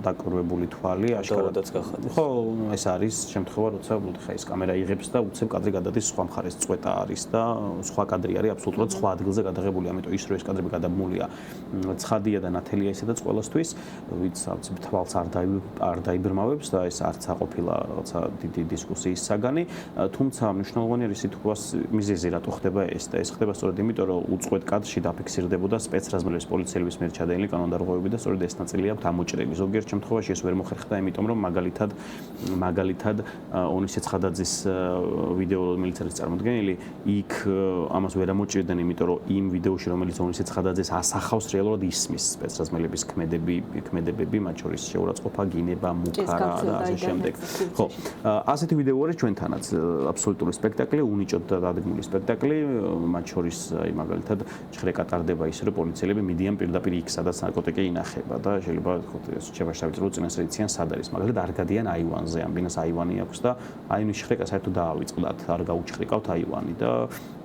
[SPEAKER 4] დაკურვებული თვალი,
[SPEAKER 3] აშკარადაც გახადეს.
[SPEAKER 4] ხო, ეს არის შემთხვევა, როცა ხა ეს კამერა იღებს და უცებ კადრი გადადის სხვა მხარეს, წვეტა არის და სხვა კადრი არის აბსოლუტურად სხვა ადგილზე გადაღებული, ამიტომ ის რომ ეს კადრები გადაბმულია ცხადია და ნათელია ისედაც ყველასთვის, ვიც თვალს არ დაიბრმავებს და ეს არც აყოფილა რაღაცა დიდი დისკუსიის საგანი, თუმცა მნიშვნელოვანი არის სიტყვას მიზეზი რატო ხდება ეს და ეს ხდება სწორედ იმიტომ, რომ უწყვეტ კადრში დაფიქსირდებოდა სპეცრაზმელების პოლიციელების მიერ ჩადენილი კანონდარღვევები და სწორედ ეს ნაწილი აქვს ამოჭრილი. ზოგიერთ შემთხვევაში ეს ვერ მოხერხდა, იმიტომ რომ მაგალითად ონისე ცხადაძის ვიდეო რომელიც არის წარმოდგენილი, იქ ამას ვერ ამოჭრიდნენ, იმიტომ რომ იმ ვიდეოში რომელიც ონისე ცხადაძეს ასახავს რეალურად ისმის სპეცრაზმელების ქმედებები, მათ შორის შეურაცხყოფა, გინება, მუქარა და ასე შემდეგ. ხო, ასეთი ვიდეო არის ჩვენთანაც აბსოლუტური სპექტაკლი, უნიჭოდ დადგმული სპექტაკლი, მათ შორის აი მაგალითად ჩხრეკა ტარდება ის, რომ პოლიციელები მიდიან პირდაპირ იქ, სადაც ნარკოტიკი ინახება და შეიძლება შეჭებაში დავიწყო წინასწარ იციან სად არის. მაგალითად არ გადიან აივანზე, ამ ბინას აივანი აქვს და აივნის შხრეკა საერთოდ დაავიწყდათ, არ გაუჩხრიკავთ აივანი და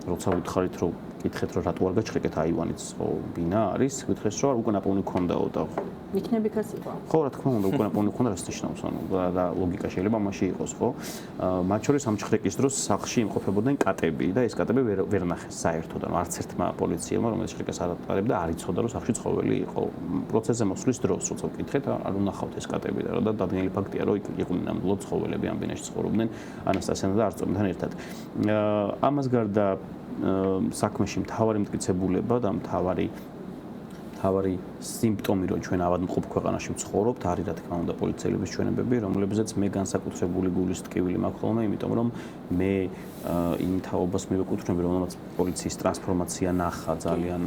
[SPEAKER 4] როცა უთხარით რომ კითხეთ რომ რატო არ გაჩხრეკეთ აივანიც, ხო, ბინა არის, კითხეს რომ უკვე ნაპოვნი ქონდაო და
[SPEAKER 2] იქნები კაც იყო.
[SPEAKER 4] ხო, რა თქმა უნდა, უკვე ნაპოვნი ქონდა, რაც ნიშნავს, ანუ და ლოგიკა შეიძლება მაშინ იყოს, ხო? მათ შორის ამ ჩხრეკის დროს სახლში იმყოფებოდნენ კატები და ეს კატები ვერ ნახეს საერთოდ, ანუ არც ერთმა პოლიციელმა, რომელიც ჩხრეკას არ ატარებდა, არ იცოდა, რომ სახლში ცხოველი იყო. პროცესზე მოსვლის დროს, როცა ვკითხეთ, არ უნახავთ ეს კატები და დადგენილი ფაქტია, რომ იქ იყვნენ ნამდვილად ცხოველები ამ ბინაში ცხოვრობდნენ ანასტასიანა და არწომთან ერთად. ამას გარდა საქმეში მთავარი მტკიცებულება და მთავარი სიმპტომი, რომ ჩვენ ავადმყოფ ქვეყანაში ვცხოვრობთ, არის რა თქმა უნდა პოლიციელების ჩვენებები, რომლებზეც მე განსაკუთრებული გულის ტკივილი მაქვს ხოლმე, იმიტომ რომ მე იმ თაობას მივეკუთვნები, რომელმაც პოლიციის ტრანსფორმაცია ნახა ძალიან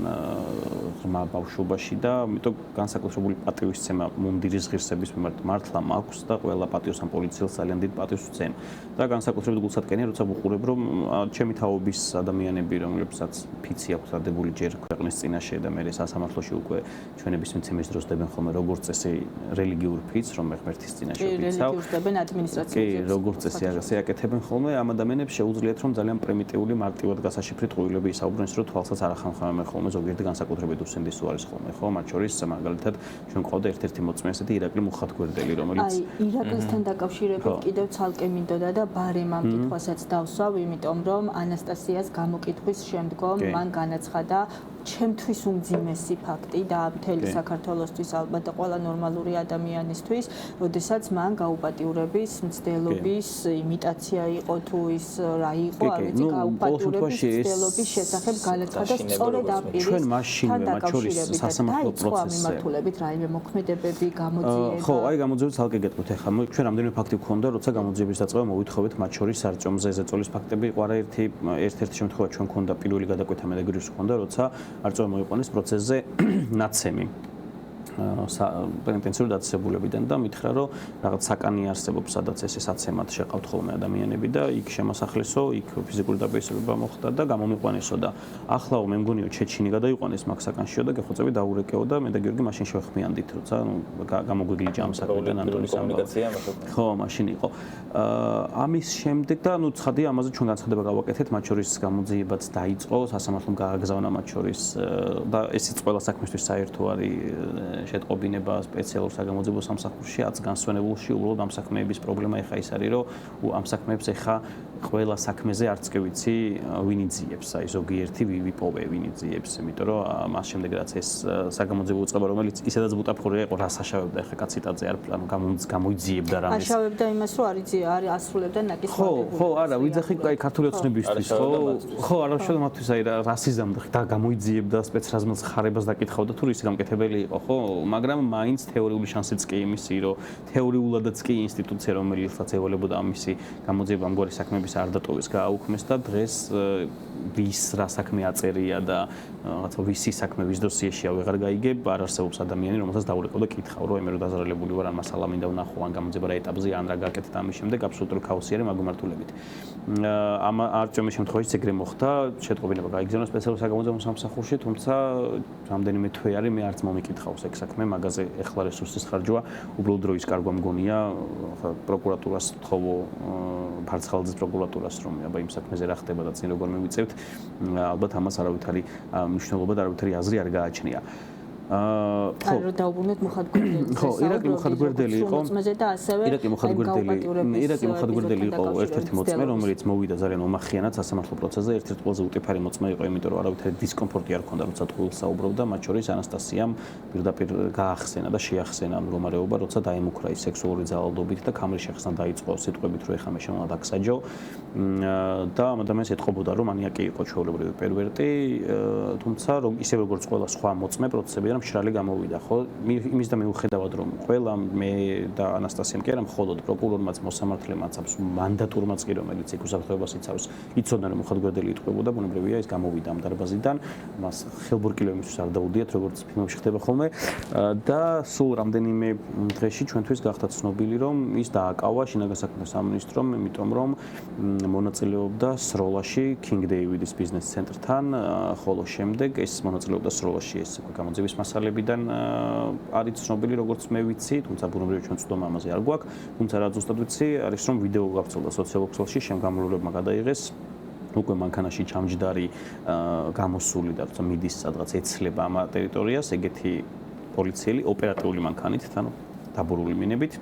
[SPEAKER 4] ღრმა ბავშვობაში და ამიტომ განსაკუთრებული პატივისცემა მუნდირის ღირსების მიმართ მართლა მაქვს და ყველა პატიოს ამ პოლიციელს ძალიან დიდ პატივს ვცემ. და განსაკუთრებით გულსატკენია, როცა ვუყურებ, რომ ჩემი თაობის ადამიანები, რომლებსაც ფიცი აქვს დადებული ჯერ ქვეყნის წინაშე და მე სასამართლოში უკვე ჩვენების მიცემის დროს დებენ ხოლმე როგორც წესი რელიგიურ ფიცს, რომ მე ღმერთის წინაშე ვფიცავ.
[SPEAKER 2] რელიგიურს დებენ ადმინისტრაციულ ფიცს.
[SPEAKER 4] კი, როგორც წესი ასე აკეთებენ ხოლმე, ამ ადამიანებს შეუძლიათ რომ ძალიან პრიმიტიული მარტივად გასაშიფრით ყვივილები ისაუბრონ, რომ თვალსაც არ ახამხამებენ ხოლმე ზოგიერთი განსაკუთრებით უსინდის უარის ხოლმე, ხო? მათ შორის მაგალითად ჩვენ ყავდა ერთ-ერთი მოწმე ესეთი ირაკლი მუხათგვერდელი, რომელიც
[SPEAKER 2] აი, ირაკლისთან დაკავშირებით კიდევ ცალკე მინდოდა და ბარემ ამ კითხვასაც დავსვავ, იმიტომ რომ ანასტასიას გამოკითხვის შემდგომ მან განაცხადა ჩემთვის უმძიმესი ფაქტი და მთელი საქართველოსთვის ალბათ და ყველა ნორმალური ადამიანისთვის, როდესაც მან გაუპატიურების მცდელობის იმიტაცია იყო თუ ის რა იყო, არ ვიცი, გაუპატიურების მცდელობის შესახებ განაცხადა სწორედ ამ პირის თან დაკავშირებით
[SPEAKER 4] სასამართლო პროცესზე.
[SPEAKER 2] მიმართულებით რაიმე მოქმედებები გამოძიება.
[SPEAKER 4] ხო, აი გამოძიებით ცალკე გეტყვით ახლა. ჩვენ რამდენიმე ფაქტი გვქონდა, როცა გამოძიების დაწყება მოვითხოვეთ მათ შორის სარწმუნოზე ზეწოლის ფაქტები, ერთ-ერთი შემთხვევა ჩვენ გვქონდა პირველი გადაკვეთა მე და გრიშს გვქონდა, როცა არწომა მოიყვანეს პროცესზე ნაცემი. პენიტენციურ დაწესებულებიდან და მითხრა რომ რაღაც საკანი არსებობს სადაც ესე საცემად შეყავთ ხოლმე ადამიანები და იქ შემოსახლესო, იქ ფიზიკური დაპირისპირება მოხდა და გამომიყვანესო და ახლაო მე მგონიო ჩეჩინი გადაიყვანეს მაგ საკანშიო და გეხოცები დაურეკეო და მე და გიორგი მაშინ შევხმიანდით როცა გამოგვიგლიჯა ამ საქმედან ანტონის
[SPEAKER 3] კომუნიკაცია
[SPEAKER 4] ხო მაშინ იყო ამის შემდეგ და ცხადია ამაზე ჩვენ განცხადება გავაკეთეთ მათ შორის გამოძიებაც დაიწყო სასამართლომ გააგზავნა მათ შორის და ესეც ყველა საქმისთვის საერთო არის შეტყობინება სპეციალურ საგამოძიებო სამსახურში 10 განსვენებულში უბრალოდ ამ საქმეების პრობლემა ეხა ის არის რომ ამ საქმეებს ეხა ყველა საქმეზე არც კი ვიცი ვინ იძიებს აი ზოგიერთი ვიპოვე ვინ იძიებს იმიტომ რომ მას შემდეგ რაც ეს საგამოძიებო უწყება რომელიც ისედაც ბუტაფორია იყო რას აშავებდა ეხა კაციტაძე ანუ გამოიძიებდა რამეს
[SPEAKER 2] აშავებდა იმას რომ არის ასრულებდა ნაკისმაგებულებას
[SPEAKER 4] ხო არა ვიძახი აი ქართული ოცნებისთვის ხო არა შევდა მათთვის აი რასიზმი და გამოიძიებდა სპეცრაზმის ხარებას დაკითხავდა თუ ისი გამკეთებელი იყო ხო მაგრამ მაინც თეორიული შანსიც კი იმისი რომ თეორიულადაც კი ინსტიტუცია რომელიცაც ევალებოდა ამისი გამოძიება ამგვარი საქმეების არ დატოვის გააუქმეს და დღეს ვის რა საქმე აწერია და რაღაცა ვისი საქმე ვის დოსიეში აღარ გაიგებ არ არსებობს ადამიანი რომელსაც დაურეკავ და კითხავ რომ მე რო დაზარალებული ვარ ან მასალა მინდა ვნახო ან გამოძიება რა ეტაპზე ან რა გაკეთდა ამის შემდეგ აბსოლუტური ქაოსი არის მაგ მიმართულებით ამ არჩევის შემთხვევაში ეგრე მოხდა შეტყობინება გაიგზავნა სპეციალურ საგამოძიებო სამსახურში თუმცა რამდენიმე თვე არის მე არც მომიკითხავს ეგ საქმე მაგაზე ეხლა რესურსის ხარჯვა უბრალოდ დროის კარგვა მგონია პროკურატურას თხოვო ფარცხალაძის პროკურატურას რომ აბა იმ საქმეზე რა ხდება და წინ როგორ მივიწევთ ალბათ ამას არავითარი მნიშვნელობა და არავითარი აზრი არ გააჩნია
[SPEAKER 2] ხო რომ დაუბრუნდეთ მუხათგვერდელი
[SPEAKER 4] ხო ირაკლი მუხათგვერდელი იყო
[SPEAKER 2] მოწმეზე და ასევე
[SPEAKER 4] ირაკლი მუხათგვერდელი იყო ერთ-ერთი მოწმე რომელიც მოვიდა ძალიან უმახიანად სასამართლო პროცესზე ერთ-ერთი ყველაზე უტიფარი მოწმე იყო იმიტომ რომ არავითარი დისკომფორტი არ ჰქონდა როცა ტყუილს საუბრობდა მათ შორის ანასტასიამ პირდაპირ გაახსენა და შეახსენა ამ მდგომარეობა როცა დაემუქრა ის სექსუალური ძალადობით და კამრის შეხსნა დაიწყო სიტყვებით რომ ეხა მე შემოვა დაგსაჯო და ამ ადამიანს ეთყობოდა რომ მანიაკი იყო ჩვეულებრივი პერვერტი თუმცა ისე როგორც ყველა სხვა მოწმე პროცესები მშრალი გამოვიდა ხო იმის და მიუხედავად რომ ყველა მე და ანასტასიამ კი არა მხოლოდ პროკურორმაც მოსამართლემაც მანდატურმაც კი რომელიც იქ უსაფრთხოებას იცავს იცოდნენ რომ მუხათგვერდელი იტყვებოდა ბუნებრივია ის გამოვიდა ამ დარბაზიდან მას ხელბურკილოებისთვის არ დაუდიათ როგორც ფილმებში ხდება ხოლმე და სულ რამდენიმე დღეში ჩვენთვის გახდა ცნობილი რომ ის დააკავა შინაგან საქმეთა სამინისტრომ იმიტომ რომ მონაწილეობდა სროლაში King David-ის ბიზნეს ცენტრთან ხოლო შემდეგ ეს მონაწილეობდა სროლაში ეს გამოძიების მასალებიდან არის ცნობილი როგორც მე ვიცი, თუმცა ბუნებრივია ჩვენ ცდომა ამაზე არ გვაქვს, თუმცა რა ზუსტად ვიცი, არის რომ ვიდეო გავრცელდა სოციალურ ქსელში, შემგამრულებმა გადაიღეს უკვე მანქანაში ჩამჯდარი გამოსული და თუმცა მიდის სადღაც ეცლება ამ ტერიტორიას, ეგეთი პოლიციელი ოპერატიული მანქანით, ანუ დაბურული მინებით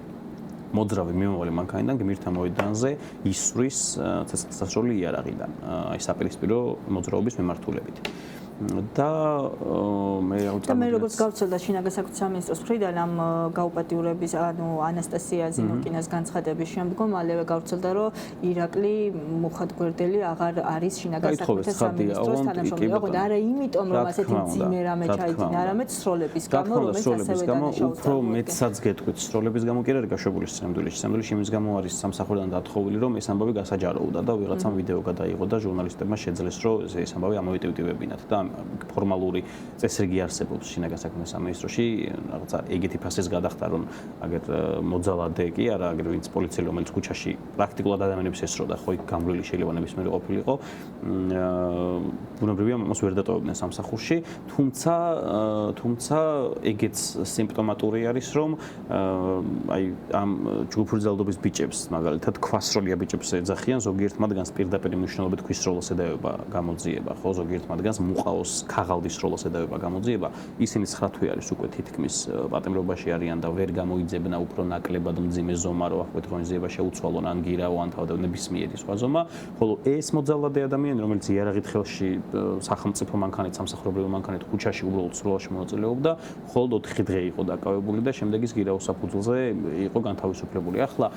[SPEAKER 4] მოძრავი მიმავალი მანქანიდან გმირთა მოედანზე ისვრის ცეცხლსასროლი იარაღიდან, აი საპირისპირო მოძრაობის მიმართულებით. და მე
[SPEAKER 2] როგორც გავცელდა შინაგან საქმეთა სამინისტროს მხრიდან ამ გაუპატიურების ანუ ანასტასია ზინოკინას განცხადების შემდგომ მალევე გავცელდა რომ ირაკლი მუხათგვერდელი აღარ არის შინაგან საქმეთა სამინისტროს თანამშრომელი. ოღონდ არა იმიტომ რომ ასეთი ძიმე რამე ჩაიდინა, არამედ სროლების გამო, რომელიც ასევე დანაშაულს
[SPEAKER 4] უფრო მეცაც გეტყვით სროლების გამო კი არ არის გაშვებული სამდვილში. სამდვილში იმის გამო არის სამსახურიდან დათხოვილი რომ ეს ამბავი გასაჯაროუდა და ვიღაცამ ვიდეო გადაიღო და ჟურნალისტებმა შეძლეს რომ ეს ამბავი ამოიტივებინათ და ფორმალური წესრიგი არსებობს შინაგან საქმეთა სამინისტროში რაღაცა ეგეთი ფასის გადახდა რომ აგერ მოძალადე კი არა აგერ ვინც პოლიციელი რომელიც ქუჩაში პრაქტიკულად ადამიანებს ესროდა ხო იქ გამვლელი შეიძლება ნებისმიერი ყოფილიყო ბუნებრივია მას ვერ დატოვებდნენ სამსახურში თუმცა ეგეც სიმპტომატური არის რომ აი ამ ჯგუფური ძალადობის ბიჭებს მაგალითად ქვასროლია ბიჭებს ეძახიან ზოგიერთ მათგანს პირდაპირ მნიშვნელობით ქვისროლოს ედავება გამოძიება ხო ზოგიერთ მათგანს მუყაოს ქაღალდის როლოს ედავება გამოძიება ისინი 9 თვე არის უკვე თითქმის პატიმრობაში არიან და ვერ გამოიძებნა უფრო ნაკლებად მძიმე ზომა რო ახვეთ ღონისძიება შეუცვალონ ან გირაო ან თავდადებნებისმიერი სხვა ზომა ხოლო ეს მოძალადე ადამიანი რომელიც იარაღით ხელში სახელმწიფო მანქანით სამსახურებრივი მანქანით ქუჩაში უბრალოდ სროლაში მონაწილეობდა მხოლოდ 4 დღე იყო დაკავებული და შემდეგ ის გირაოს საფუძველზე იყო განთავისუფლებული ახლა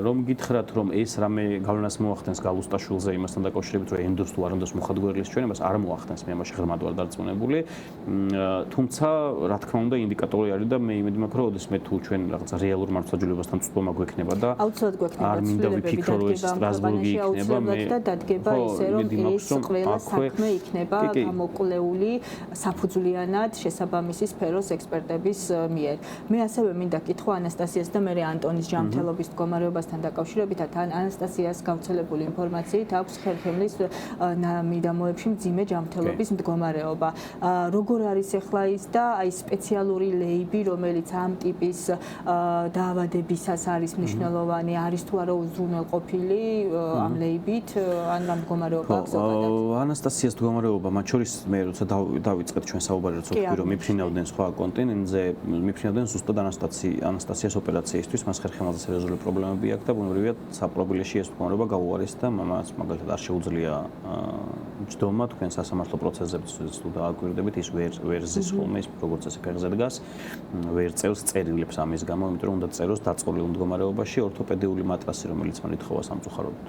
[SPEAKER 4] რომ გითხრათ რომ ეს რამე გავლენას მოახდენს გალუსტაშვილზე იმასთან დაკავშირებით რომ ენდოს თუ არ ენდოს მუხათგვერდელის ჩვენებას არ მოახდენს მე ამას ღრმად ვარ დარწმუნებული. თუმცა რა თქმა უნდა ინდიკატორი არის და მე იმედი მაქვს რომ ოდესმე თუ ჩვენ რაღაცა რეალურ მართლმსაჯულებასთან წვდომა გვექნება და
[SPEAKER 2] აუცილებლად გვექნება
[SPEAKER 4] არ მინდა ვიფიქრო რომ ეს სტრასბურგი იქნება მე
[SPEAKER 2] და დადგება ისე რომ ეს ყველა საქმე იქნება გამოკვლეული საფუძვლიანად შესაბამისი სფეროს ექსპერტების მიერ. მე ასევე მინდა კითხვა ანასტასიას და მე ანტონის ჯანმრთელობის მდგომარეობასთან დაკავშირებით ანასტასიას გავრცელებული ინფორმაციით აქვს ხერხემლის მიდამოებში მძიმე ჯანმრთელობის მდგომარეობა. როგორ არის ახლა ის და აი სპეციალური ლეიბი, რომელიც ამ ტიპის დაავადებისას არის მნიშვნელოვანი, არის თუ არა უზრუნველყოფილი ამ ლეიბით, ან რა მდგომარეობა აქვს ზოგადად?
[SPEAKER 4] ანასტასიას მდგომარეობა, მათ შორის მე როცა დავიწყეთ ჩვენ საუბარი, როცა ვთქვი რომ მიფრინავდნენ სხვა კონტინენტზე, მიფრინავდნენ ზუსტად ანასტასიას ოპერაციისთვის, მას ხერხემალზე სერიოზული პრობლემები აქვს და ბუნებრივია საპრობილეში ეს მდგომარეობა გაუარეს და მამას მაგალითად არ შეუძლია ჯდომა თქვენ სასამართლო პროცესებზე თუ დააკვირდებით ის ვერ ზის ხოლმე ის როგორც ესე ფეხზე დგას ვერ წევს წერილებს ამის გამო იმიტომ რომ უნდა წეროს დაწყობილ მდგომარეობაში ორთოპედიული მატრასი რომელიც მან ითხოვა სამწუხაროდ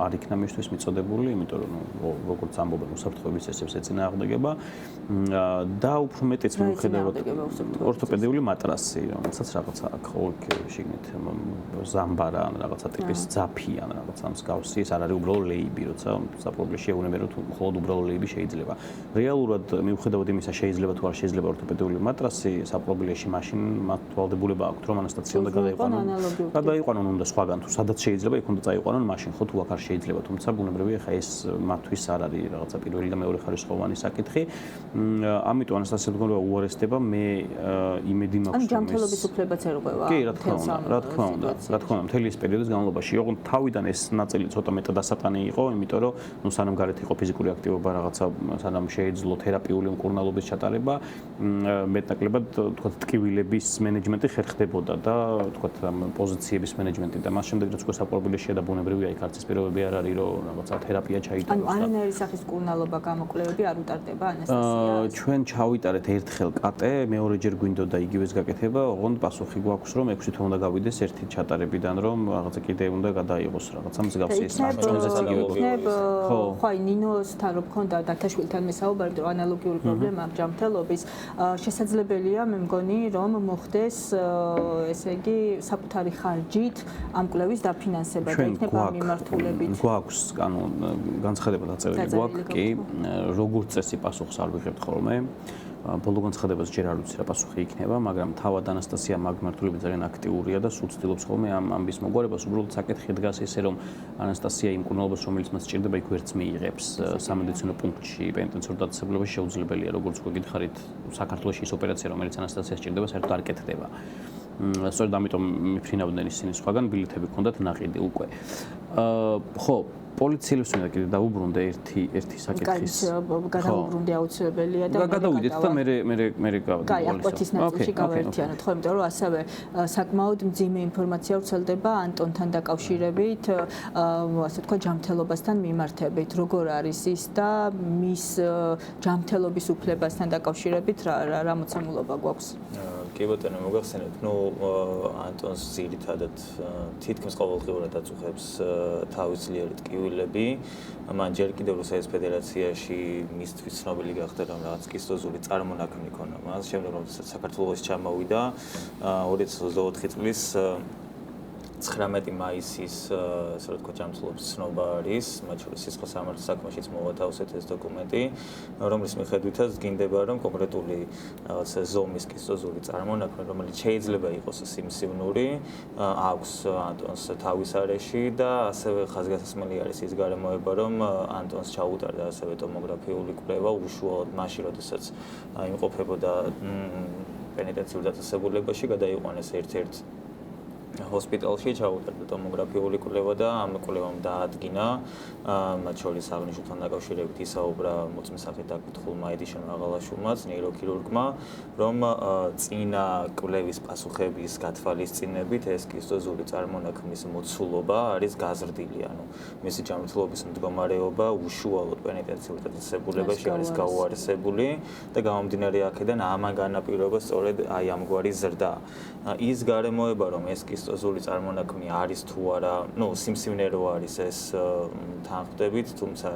[SPEAKER 4] არ იქნა მისთვის მიწოდებული იმიტომ რომ როგორც ამბობენ უსაფრთხოების წესებს ეწინააღმდეგება და უფრო მეტიც მიუხედავად ორთოპედიული მატრასი რომელსაც რაღაცა აქ შიგნით ზამბარა ან რაღაცა ტიპის ძაფი ან რაღაცა მსგავსი ეს არ არის უბრალოდ ლეიბი როცა საპრობლემში ეუბნებიან რომ მხოლოდ უბრალოდ ლეიბი შეიძლება რეალურად მიუხედავად იმისა შეიძლება თუ არ შეიძლება ორთოპედიული მატრასი საპრობლემში მაშინ მათ ვალდებულება აქვთ რომ ანასტასია უნდა გადაიყვანონ უნდა სხვაგან თუ სადაც შეიძლება იქ უნდა წაიყვანონ მაშინ ხო თუ აქ არ შეიძლება თუმცა ბუნებრივია ხა ეს მათთვის არ არის რაღაცა პირველი და მეორე ხარისხოვანი საკითხი ამიტომ ანასტასია მდგომარეობა უარესდება მე იმედი მაქვს რომ
[SPEAKER 2] ამ ჯანმრთელობის უფლებაც ერღვევა
[SPEAKER 4] კი რა თქმა უნდა მთელი ეს პერიოდის განმავლობაში იყო თავიდან ეს ნაწილი ცოტა მეტად ასატანი იყო იმიტომ რომ ნუ სანამ გარეთ იყო ფიზიკური აქტივობა რაღაცა სანამ შეეძლო თერაპიული მკურნალობის ჩატარება მეტნაკლებად თქვა ტკივილების მენეჯმენტი ხერხდებოდა და თქვა პოზიციების მენეჯმენტი და მას შემდეგ რაც უკვე საპრობილეშია და ბუნებრივია იქ არც ეს პირობები არ არის რომ რაღაცა თერაპია ჩაიწეროს
[SPEAKER 2] ანუ არანაირი სახის მკურნალობა გამოკვლევები არ უტარდება ანასტასიას
[SPEAKER 4] ჩვენ ჩავიტარეთ ერთხელ კატე მეორეჯერ გვინდოდა იგივეს გაკეთება ოღონდ პასუხი გვაქვს რომ 6 თვე უნდა გავიდეს ერთი ჩატარებიდან რომ რაღაცა კიდე უნდა გადაიღოს რაღაცა მსგავსი ეს
[SPEAKER 2] ხო ხო ნინოსთან რო გქონდა დათაშვილთან მე საუბარდი რომ ანალოგიური პრობლემა აქვს ჯანმრთელობის შესაძლებელია მე მგონი რომ მოხდეს ესე იგი საკუთარი ხარჯით ამ კვლევის დაფინანსება და იქნება მიმართულებით
[SPEAKER 4] გვაქვს ანუ განცხადება დაწერილი გვაქვს კი როგორც წესი პასუხს არ ვიღებთ ხოლმე ბოლო განცხადებას ჯერ არ ვიცი რა პასუხი იქნება, მაგრამ თავად ანასტასია მაგმართულები ძალიან აქტიურია და სულ ცდილობს ხოლმე ამ ამბის მოგვარებას. უბრალოდ საკითხი დგას ისე, რომ ანასტასია იმ მკურნალობას, რომელიც მას სჭირდება, იქ ვერც მიიღებს სამედიცინო პუნქტში, პენიტენციურ დაწესებულებაში შეუძლებელია, როგორც გითხარით, საქართველოში ის ოპერაცია, რომელიც ანასტასიას სჭირდება, საერთოდ არ კეთდება. სწორედ ამიტომ მიფრინავდნენ ისინი სხვაგან ბილეთები ჰქონდათ ნაყიდი უკვე. ხო პოლიციელებს უნდა კიდე დაუბრუნდე ერთი საკითხის.
[SPEAKER 2] გადაუბრუნდე აუცილებელია და
[SPEAKER 4] გადავიდეთ და მე გავდივარ.
[SPEAKER 2] კაი, აკპოტის ნაწილში გავაერთიანოთ, ხო, იმიტომ რომ ასევე საკმაოდ მძიმე ინფორმაცია ვრცელდება ანტონთან დაკავშირებით, ასე თქვა ჯანმრთელობასთან მიმართებით, როგორ არის ის და მის ჯანმრთელობის უფლებასთან დაკავშირებით რა მოცემულობა გვაქვს?
[SPEAKER 3] კი ბატონო, მოგახსენებთ, ნუ ანტონს ძირითადად თითქმის ყოველდღიურად აწუხებს თავის ძლიერი ტკივილები. მან ჯერ კიდევ რუსეთის ფედერაციაში მისთვის ცნობილი გახდა, რომ რაღაც კისტოზული წარმონაქმნი ქონდა მას, შემდეგ რომ საქართველოში ჩამოვიდა 2024 წლის 19 მაისის ასე რომ თქვა ჯანმრთელობის ცნობა არის, მათ შორის სისხლის სამართლის საქმეშიც მოვათავსეთ ეს დოკუმენტი, რომლის მიხედვითაც გინდება რომ კონკრეტული რაღაც ზომის კისტოზული წარმონაქმნი, რომელიც შეიძლება იყოს სიმსივნური, აქვს ანტონს თავის არეში და ასევე ხაზგასმელი არის ის გარემოება, რომ ანტონს ჩაუტარდა ასევე ტომოგრაფიული კვლევა უშუალოდ მაშინ, როდესაც იმყოფებოდა პენიტენციურ დაწესებულებაში, გადაიყვანეს ერთ-ერთ ჰოსპიტალში ჩაუტარდა ტომოგრაფიული კვლევა და ამ კვლევამ დაადგინა მათ შორის აღნიშნულთან დაკავშირებით ისაუბრა მოწმის სახით დაკითხულმა ედიშენ მაღალაშვილმაც ნეიროქირურგმა რომ წინა კვლევის პასუხების გათვალისწინებით ეს კისტოზული წარმონაქმნის მოცულობა არის გაზრდილი ანუ მისი ჯანმრთელობის მდგომარეობა უშუალოდ პენიტენციურ დაწესებულებაში არის გაუარესებული და გამომდინარე აქედან ამან განაპირობა სწორედ აი ამგვარი ზრდა ის გარემოება რომ ეს ექსპლოზიური წარმონაქმნი არის თუ არა, სიმსივნე რო არის ეს თანხმდებით, თუმცა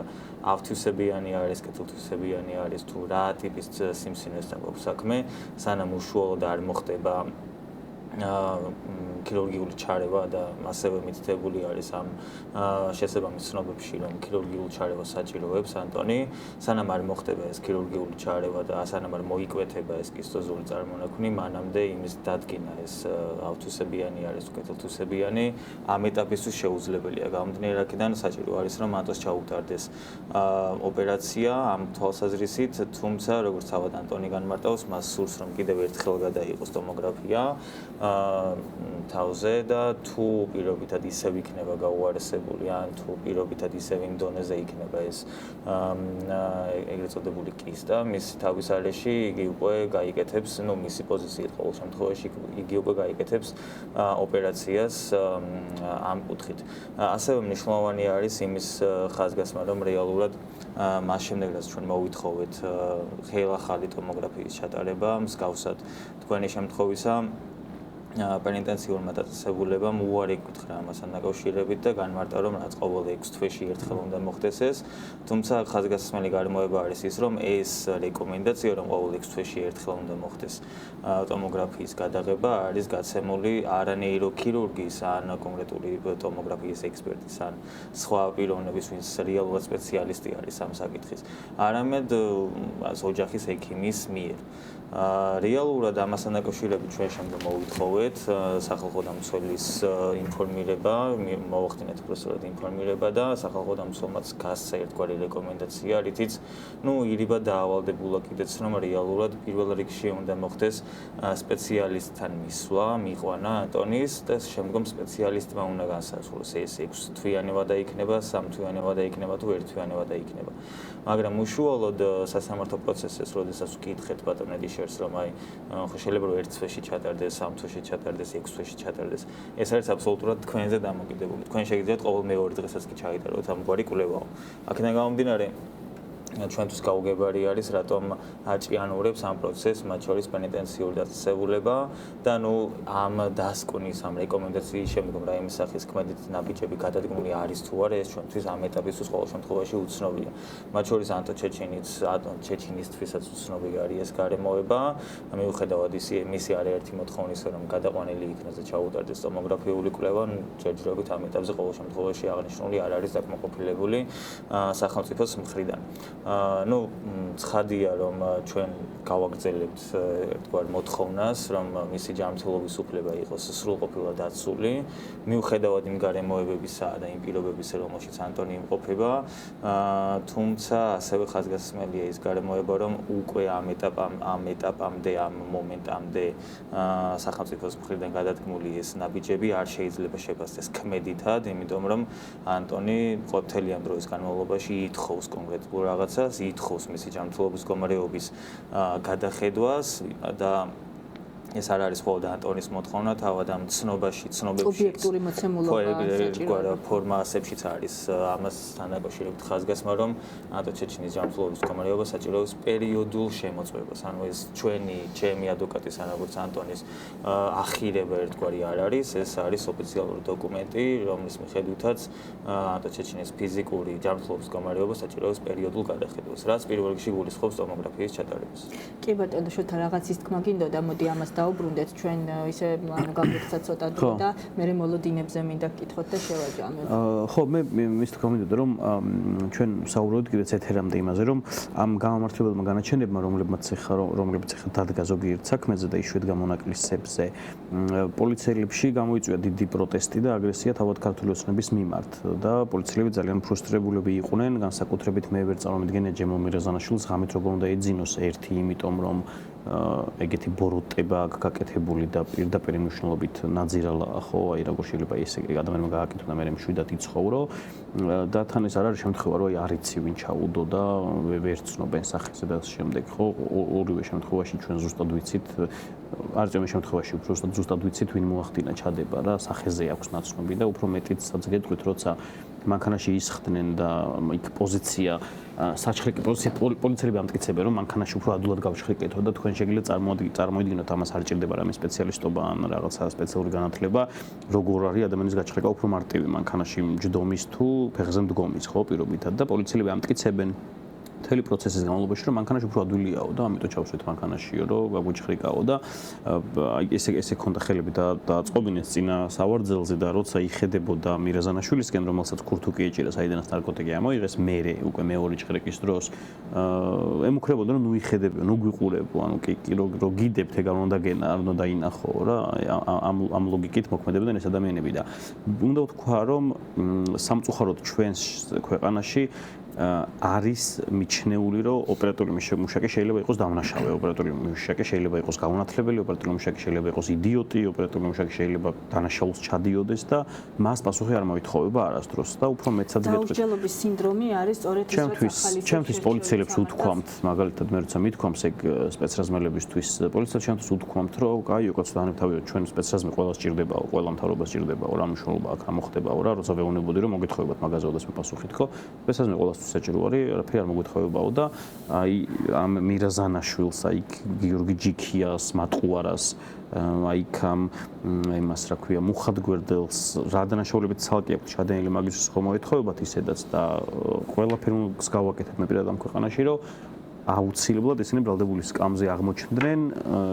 [SPEAKER 3] ავთვისებიანი არის, კეთილთვისებიანი არის თუ რა ტიპის სიმსივნესთან გვაქვს საქმე, სანამ უშუალოდ არ მოხდება ქირურგიული ჩარევა და ასევე მითითებული არის ამ შესაბამის ცნობებში, რომ ქირურგიულ ჩარევას საჭიროებს ანტონი, სანამ არ მოხდება ეს ქირურგიული ჩარევა და სანამ არ მოიკვეთება ეს კისტოზური წარმონაქმნი, მანამდე იმის დადგენა ეს ავთვისებიანი არის თუ კეთილთვისებიანი, ამ ეტაპისთვის შეუძლებელია. გამომდინარე აქედან საჭირო არის, რომ ანტონს ჩაუტარდეს ოპერაცია ამ თვალსაზრისით, თუმცა როგორც თავად ანტონი განმარტავს, მას სურს, რომ კიდევ ერთხელ გადაიღოს ტომოგრაფია თავზე და თუ პირობითად ისევ იქნება გაუარესებული ან თუ პირობითად ისევ იმ დონეზე იქნება ეს ეგრეთ წოდებული კისტა, მისი თავის არეში იგი უკვე გაიკეთებს, მისი პოზიციით ყოველ შემთხვევაში იგი უკვე გაიკეთებს ოპერაციას ამ კუთხით. ასევე მნიშვნელოვანი არის იმის ხაზგასმა, რომ რეალურად მას შემდეგ რაც ჩვენ მოვითხოვეთ ხელახალი ტომოგრაფიის ჩატარება, მსგავსად თქვენი შემთხვევისა პენიტენციურმა დაწესებულებამ უარი ეკუთხრა ამასთან დაკავშირებით და განმარტა, რომ რაც ყოველ 6 თვეში ერთხელ უნდა მოხდეს ეს, თუმცა ხაზგასმელი გარემოება არის ის, რომ ეს რეკომენდაცია, რომ ყოველ 6 თვეში ერთხელ უნდა მოხდეს ტომოგრაფიის გადაღება, არის გაცემული არა ნეიროქირურგის, ან კონკრეტული ტომოგრაფიის ექსპერტის, ან სხვა პიროვნების, ვინც რეალურად სპეციალისტი არის ამ საკითხის, არამედ ოჯახის ექიმის მიერ. რეალურად ამასთან დაკავშირებით ჩვენ შემდგომ მოვითხოვეთ სახალხო დამცველის ინფორმირება, მოვახდინეთ უბრალოდ ინფორმირება და სახალხო დამცველმაც გასცა ერთგვარი რეკომენდაცია, რითიც ირიბად დაავალდებულა კიდეც, რომ რეალურად პირველ რიგში უნდა მოხდეს სპეციალისტთან მისვლა, მიყვანა ანტონის და შემდგომ სპეციალისტმა უნდა განსაზღვროს ეს 6 თვიანი ვადა იქნება, 3 თვიანი ვადა იქნება თუ 1 თვიანი ვადა იქნება. მაგრამ უშუალოდ სასამართლო პროცესს, როდესაც ვკითხეთ ბატონ ედიშერს, რომ ხო შეიძლება რომ 1 თვეში ჩატარდეს, 3 თვეში ჩატარდეს, 6 თვეში ჩატარდეს. ეს არის აბსოლუტურად თქვენზე დამოკიდებული. თქვენ შეგიძლიათ ყოველ მეორე დღესაც კი ჩაიტაროთ ამგვარი კვლევაო. აქედან გამომდინარე ჩვენთვის გაუგებარი არის, რატომ აჭიანურებს ამ პროცესს, მათ შორის პენიტენციური დაწესებულება და ამ დასკვნის, ამ რეკომენდაციის შემდგომ რა იმის სახის ქმედით ნაბიჯები გადადგმული არის თუ არა, ეს ჩვენთვის ამ ეტაპისთვის ყოველ შემთხვევაში უცნობია. მათ შორის ანტონ ჩეჩინისთვისაც უცნობი არის ეს გარემოება, მიუხედავად მისი არაერთი მოთხოვნისა, რომ გადაყვანილი იქნას და ჩაუტარდეს ტომოგრაფიული კვლევა, ჯერჯერობით ამ ეტაპზე ყოველ შემთხვევაში აღნიშნული არ არის დაკმაყოფილებული სახელმწიფოს მხრიდან. ცხადია, რომ ჩვენ გავაგრძელებთ ერთგვარ მოთხოვნას, რომ მისი ჯანმრთელობის უფლება იყოს სრულყოფილად დაცული, მიუხედავად იმ გარემოებებისა და იმ პირობებისა, რომელშიც ანტონი იმყოფება, თუმცა ასევე ხაზგასმელია ის გარემოება, რომ უკვე ამ ეტაპამდე, ამ მომენტამდე სახელმწიფოს მხრიდან გადადგმული ეს ნაბიჯები არ შეიძლება შეფასდეს ქმედითად, იმიტომ რომ ანტონი ყოველთელი ამ დროის განმავლობაში ითხოვს კონკრეტულ რაღაცას, ითხოვს მისი ჯანმრთელობის მდგომარეობის გადახედვას და ეს არ არის მხოლოდ ანტონის მოთხოვნა, თავად ამ ცნობებში,
[SPEAKER 2] ობიექტური მოცემულობა
[SPEAKER 3] საჭიროა ფორმასებშიც არის ამასთან დაკავშირებით ხაზგასმა, რომ ანტონ ჩეჩინის ჯანმრთელობის მდგომარეობა საჭიროებს პერიოდულ შემოწმებას. ანუ ეს ჩემი ადვოკატის, როგორც ანტონის ახირება ერთგვარი არ არის, ეს არის ოფიციალური დოკუმენტი, რომლის მიხედვითაც ანტონ ჩეჩინის ფიზიკური ჯანმრთელობის მდგომარეობა საჭიროებს პერიოდულ გადახედვას, რაც პირველ რიგში გულისხმობს ტომოგრაფიის ჩატარებას.
[SPEAKER 2] კი ბატონო, შოთა რაღაცის თქმა გინდოდა, მოდი ამას დაუბრუნდეთ ჩვენ ისე გავიხსნა ცოტა დრო და მე მოლოდინებზე მინდა გკითხოთ და შევაჯამოთ.
[SPEAKER 4] ხო, მე მის თქმა მინდოდა რომ ჩვენ საუბრობთ კიდეც ეთერამდე იმაზე, რომ ამ გამომართლებელმა განაჩენებმა, რომლებიც ახლა დადგა ზოგიერთ საქმეზე და იშვიათ გამონაკლისებზე, პოლიციელებში გამოიწვია დიდი პროტესტი და აგრესია თავად ქართული ოცნების მიმართ და პოლიციელები ძალიან ფრუსტრირებულები იყვნენ, განსაკუთრებით მე ვერ წარმოვიდგენია ჯემო მირაზანაშვილს ღამით როგორ უნდა ეძინოს ერთი, იმიტომ რომ ეგეთი ბოროტება აქვს გაკეთებული და პირდაპირ მნიშვნელობით ნაძირალა, ხო, აი როგორ შეიძლება ეს ადამიანმა გააკეთო და მე მშვიდად იცხოვრო და თან ეს არ არის შემთხვევა, რომ არ იცი ვინ ჩაუდო და ვერ ცნობენ სახესა და შემდეგ, ხო, ორივე შემთხვევაში ჩვენ ზუსტად ვიცით არწივი შემთხვევაში უფრო ზუსტად ვიცით ვინ მოახდინა ჩადება რა სახეზე აქვს ნაცნობი და უფრო მეტიც გეტყვით როცა მანქანაში ისხდნენ და იქ პოზიცია საჩხრიკი პოზიცია პოლიციელები ამტკიცებენ რომ მანქანაში უფრო ადულად გავშხრიკეთო და თქვენ შეგიძლიათ წარმოიდგინოთ ამას არ ჭირდება რამე სპეციალისტობა ან რაღაცა სპეციალური განათლება როგორ არის ადამიანის გაჩხრიკა უფრო მარტივი მანქანაში მჯდომის თუ ფეხზე მდგომის ხო პირობითად და პოლიციელები ამტკიცებენ მთელი პროცესის განმავლობაში რომ მანქანაში უფრო ადვილიაო და ამიტომ ჩავშვით მანქანაშიო რომ გაგვიჩხრიკაო და აი ესე ქონდა ხელები და დაწყობინეს წინა სავარძელზე და როცა იხედებოდა მირაზანაშვილისკენ რომელსაც ქურთუკი ეჭირა საიდანაც ნარკოტიკი ამოიღეს მერე უკვე მეორე ჩხრიკის დროს ემუქრებოდა რომ ნუ იხედებიო ნუ გვიყურებო ანუ კი რო გიდებთ ეგ არ უნდა გენა არ უნდა დაინახო რა ამ ლოგიკით მოქმედებდნენ ეს ადამიანები და უნდა ვთქვა რომ სამწუხაროდ ჩვენს ქვეყანაში არის მიჩნეული რომ ოპერატორული მუშაკი შეიძლება იყოს დამნაშავე ოპერატორული მუშაკი შეიძლება იყოს გაუნათლებელი ოპერატორული მუშაკი შეიძლება იყოს იდიოტი ოპერატორული მუშაკი შეიძლება დანაშაულს ჩადიოდეს და მას პასუხი არ მოითხოვება არასდროს და უფრო მეტსაც გეტყვით
[SPEAKER 2] დაუსჯელობის სინდრომი არის სწორედ ის რაც
[SPEAKER 4] ჩემთვის პოლიციელებს უთქვამთ მაგალითად მე როცა მithქვამს ეგ სპეცრაზმელებისთვის პოლიციელს ჩემთვის უთქვამთ რომ კაიო კაცო დაანებთავიო ჩვენ სპეცრაზმე ყველას ჭირდებაო ყველა მთავრობას ჭირდებაო რა მნიშვნელობა აქვს რა მოხდებაო რა როცა ვეუბნებოდი რომ მოგეთხოვებათ მაგაზე ოდესმე პასუხი თქო სპეცრაზმე ყველას საჭირო არის, არაფერი არ მოგეთხოვებაო და აი ამ მირაზანაშვილს, აი გიორგი ჯიქიას, მატყუარას, აი იმას რა ქვია, მუხადგვერდელს, რა დანაშაულებებით ცალკე აქვს ჩადენილი მაგისთვის ხომ მოეთხოვებათ ისედაც და ყველაფერი გავაკეთებ მე პირადად ამ ქვეყანაში, რომ აუცილებლად ისინი ბრალდებული სკამზე აღმოჩნდნენ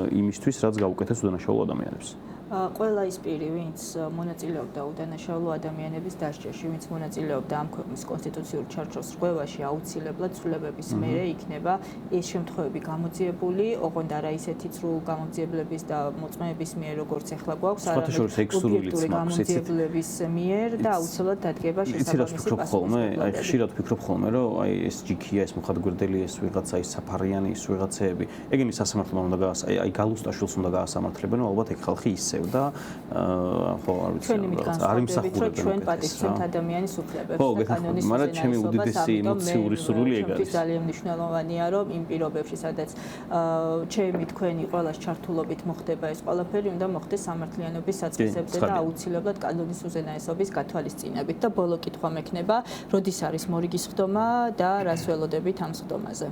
[SPEAKER 4] იმისთვის, რაც გაუკეთეს უდანაშაულო ადამიანებს.
[SPEAKER 2] ყველა ის პირი, ვინც მონაწილეობდა უდანაშაულო ადამიანების დასჯაში, ვინც მონაწილეობდა ამ ქვეყნის კონსტიტუციურ ჩარჩოს რღვევაში, აუცილებლად ცვლილებების მერე იქნება ეს შემთხვევები გამოძიებული, ოღონდ არა ისეთი ცრულ გამოძიებლების და მოწმეების მიერ, როგორც ახლა გვაქვს, არამედ ობიექტური გამოძიებლების მიერ და აუცილებლად დადგება შესაბამისი პასუხისმგებლობა.
[SPEAKER 4] აი ხშირად ვფიქრობ ხოლმე, რომ აი ეს ჯიქია, ეს მუხადგვერდელი, ეს ვიღაცა, ეს საფარიანი, ეს ვიღაცეები, ეგენი სასამართლომ უნდა აი გალუსტაშვილს უნდა გაასამართლებენ, ალბათ ეგ ხალხი ისე და ხო არ ვიცი
[SPEAKER 2] არ იმსახურებენ ჩვენ პატივცემთ ადამიანის უფლებებს და კანონის
[SPEAKER 4] მაგრამ ჩემი უდიდესი ემოციური სურვილი ეგ არის
[SPEAKER 2] ძალიან მნიშვნელოვანია რომ იმ პირობებში სადაც ჩემი თქვენი ყველას ჩართულობით მოხდება ეს ყველაფერი უნდა მოხდეს სამართლიანობის საწყისებზე და აუცილებლად კანონის უზენაესობის გათვალისწინებით და ბოლო კითხვა მექნება როდის არის მორიგის ხდომა და რას ველოდებით ამ ხდომაზე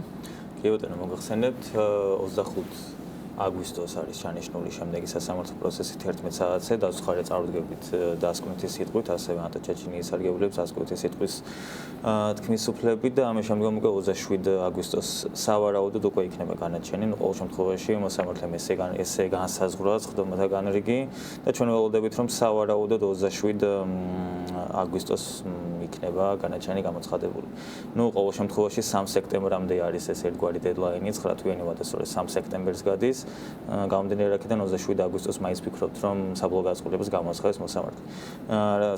[SPEAKER 3] კი ბატონო მოგახსენებთ 25 აგვისტოს არის ჩანიშნული შემდეგი სასამართლო პროცესი 11 საათზე დაუცხარი წარუდგებით დასკვნითი სიტყვით ასევე ანტო ჩეჩინიის სარგებლებს დასკვნითი სიტყვის თქმის უფლებით და ამის შემდგომ უკვე 27 აგვისტოს სავარაუდოდ უკვე იქნება განაჩენი ყოველ შემთხვევაში მოსამართლემ ესე განსაზღვრა ხდომათა რიგი და ჩვენ ველოდებით რომ სავარაუდოდ 27 აგვისტოს იქნება განაჩენი გამოცხადებული. ნუ ყოველ შემთხვევაში 3 სექტემბრამდე არის ეს ერთგვარი დედლაინი 9 თვიანი ვადასწორე 3 სექტემბერს გადის. გამომდინარე აქედან 27 აგვისტოს მაინც ვფიქრობთ რომ საბოლოო განწყობილებას გამოაცხადებს მოსამართლე.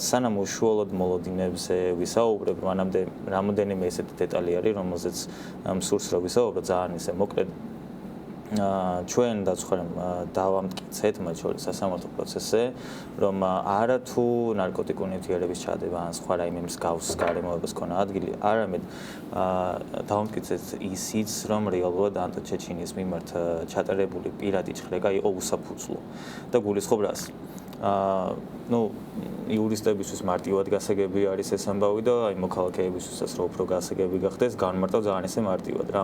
[SPEAKER 3] სანამ უშუალოდ მოლოდინებზე ვისაუბრებ, მანამდე რამოდენიმე ესეთი დეტალი არის, რომელზეც მსურს რომ ვისაუბროთ ძალიან ისე მოკლედ. ჩვენ დაცხარემ დავამტკიცეთ მათ შორის სასამართლო პროცესზე, რომ არა თუ ნარკოტიკული ნივთიერების ჩადება ან სხვა რაიმე მსგავს გარემოებას ქონა ადგილი, არამედ დავამტკიცეთ ისიც, რომ რეალურად ანტო ჩეჩინიის მიმართ ჩატარებული პირადი ჩხრეკა იყო უსაფუძვლო და გულისხმობ რას. ნუ იურისტებისთვის მარტივად გასაგები არის ეს ამბავი და აი მოქალაქეებისთვისაც რო უფრო გასაგები გახდეს, განმარტავ ძალიან ისე მარტივად რა.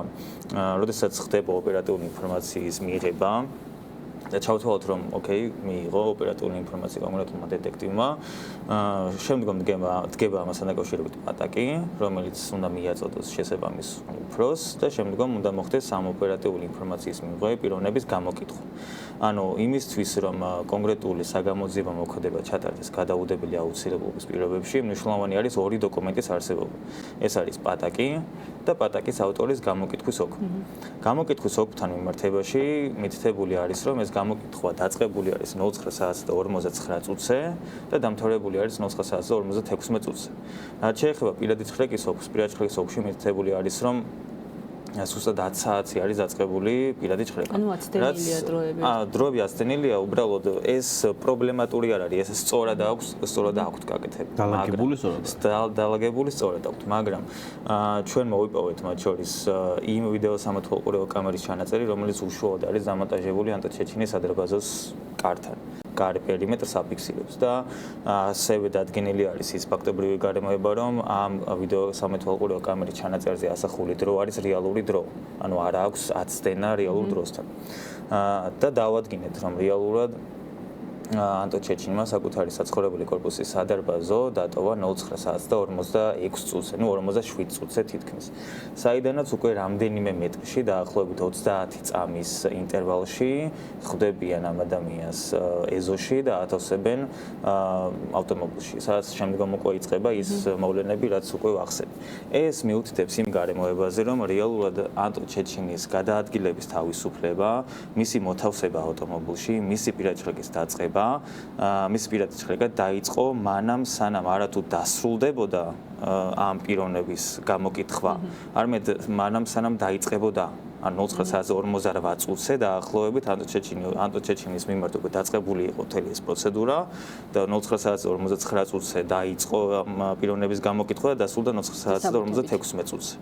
[SPEAKER 3] როდესაც ხდება ოპერატიული ინფორმაციის მიღება და ჩავთვალოთ რომ ოკეი, მიიღო ოპერატიული ინფორმაცია კონკრეტულმა დეტექტივმა, შემდგომ დგება ამასთან დაკავშირებით პატაკი, რომელიც უნდა მიაწოდოს შესაბამის უფროსს და შემდგომ უნდა მოხდეს ამ ოპერატიული ინფორმაციის მიღების პიროვნების გამოკითხვა. ანუ იმისთვის რომ კონკრეტული საგამოძიებო მოქმედება ჩატარდეს გადაუდებელი აუცილებლობის პირობებში, მნიშვნელოვანი არის ორი დოკუმენტის არსებობა. ეს არის პატაკი და პატაკის ავტორის გამოკითხვის ოქრო. გამოკითხვის ოქროთან მიმართებაში მითითებული არის, რომ ეს გამოკითხვა დაწყებული არის 09 საათზე და 59 წუთზე და დამთავრებული არის 09 საათზე და 56 წუთზე. რაც შეეხება პირადი ჩხრეკის ოქროს, პირადი ჩხრეკის ოქროში მითითებული არის, რომ სუსტად 10 საათი არის დაწყებული პირადი ჭხრება.
[SPEAKER 2] ანუ აცდენილია დროები.
[SPEAKER 3] დროები აცდენილია, უბრალოდ ეს პრობლემატური არ არის, ეს სწორად აქვს გაკეთებული. დალაგებული სწორად აქვს, მაგრამ ჩვენ მოვიპოვეთ მათ შორის იმ ვიდეო სამოთვალყურეო კამერის ჩანაწერი, რომელიც უშუალოდ არის დამონტაჟებული ანტოჩეჩინის ადრბაზოს კართან. გარე პერიმეტრს აფიქსირებს და ასევე დადგენილი არის ის ფაქტობრივი გარემოება, რომ ამ ვიდეო სამოთვალყურეო კამერის ჩანაწერზე ასახული დრო არის რეალური დრო. ანუ არ აქვს აცდენა რეალურ დროსთან. და დავადგინეთ, რომ რეალურად ანტოჩეჩინმა საკუთარი საცხოვრებელი კორპუსის სადარბაზო დატოვა 09 საათს და 46 წუთზე, 47 წუთზე თითქმის. საიდანაც უკვე რამდენიმე მეტრში, დაახლოებით 30 წამის ინტერვალში ხვდებიან ამ ადამიანს ეზოში და ათოსებენ ავტომობილში. სადაც შემდგომ უკვე იწყება ის მოვლენები, რაც უკვე ვახსენე. ეს მიუთითებს იმ გარემოებაზე, რომ რეალურად ანტოჩეჩინის გადაადგილების თავისუფლება, მისი მოთავსება ავტომობილში, მისი პირაჭრეკის დაწყება მის პირადი ჭხრება დაიწყო მანამ სანამ არათუ დასრულდებოდა ამ პიროვნების გამოკითხვა არამედ მანამ სანამ დაიწყებოდა ან 09 საათზე 48 წუთზე დაახლოებით ანტოჩეჩინის მიმართ უკვე დაწყებული იყო მთელი ეს პროცედურა და 09 საათზე 59 წუთზე დაიწყო პიროვნების გამოკითხვა და დასრულდა 09 საათზე 56 წუთზე.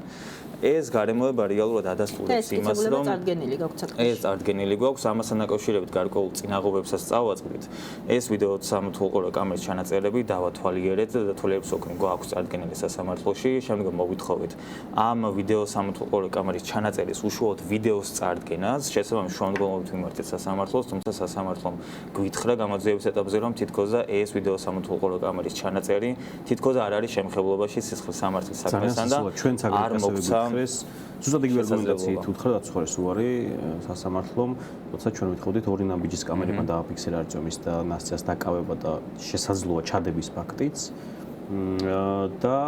[SPEAKER 3] ეს გარემოება რეალურად ადასტურებს იმას, რომ ეს წარდგენილი გვაქვს, ამასთან დაკავშირებით გარკვეულ წინაღობებსაც წავაწყდით. ეს ვიდეო სამოთვალყურეო კამერის ჩანაწერები დავათვალიერეთ და თვალიერებს ოქროს გვაქვს წარდგენილი სასამართლოში, შემდგომ მოვითხოვეთ ამ ვიდეო სამოთვალყურეო კამერის ჩანაწერის უშუალოდ ვიდეოს წარდგენას, შესაბამისად შემდგომობით ვიმართეთ სასამართლოს, თუმცა სასამართლომ გვითხრა გამოძიების ეტაპზე, რომ თითქოს და ეს ვიდეო სამოთვალყურეო კამერის ჩანაწერი თითქოს არ არის შემხებლობაში სისხლის სამართლის საქმესთან და არ მოგცა
[SPEAKER 4] ზუსტად იგივე არგუმენტაციით უთხრა დაცვარის უარი სასამართლომ, როცა ჩვენ ვითხოვდით ორი ნაბიჯის კამერებმა დააფიქსირა არწომის და ნასციას დაკავება და შესაძლოა ჩადების ფაქტიც და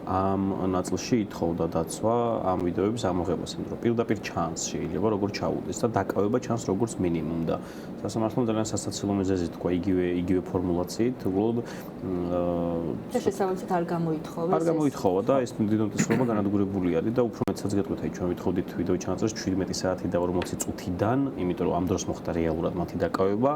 [SPEAKER 4] ამ ნაწილში ითხოვდა დაცვა ამ ვიდეოების ამოღებას, იმიტომ რომ პირდაპირ ჩანს შეიძლება როგორ ჩაუდეს და დაკავება ჩანს როგორც მინიმუმ და სასამართლომ ძალიან სასაცილო მიზეზით თქვა იგივე ფორმულაციით, უბრალოდ
[SPEAKER 2] შესაბამისად არ
[SPEAKER 4] გამოითხოვა და ეს დიდონტისობა განადგურებული არის და უფრო მეტსაც გეტყვით, ჩვენ ვითხოვდით ვიდეო ჩანაწერს 17 საათი და 40 წუთიდან, იმიტომ რომ ამ დროს მოხდა რეალურად მათი დაკავება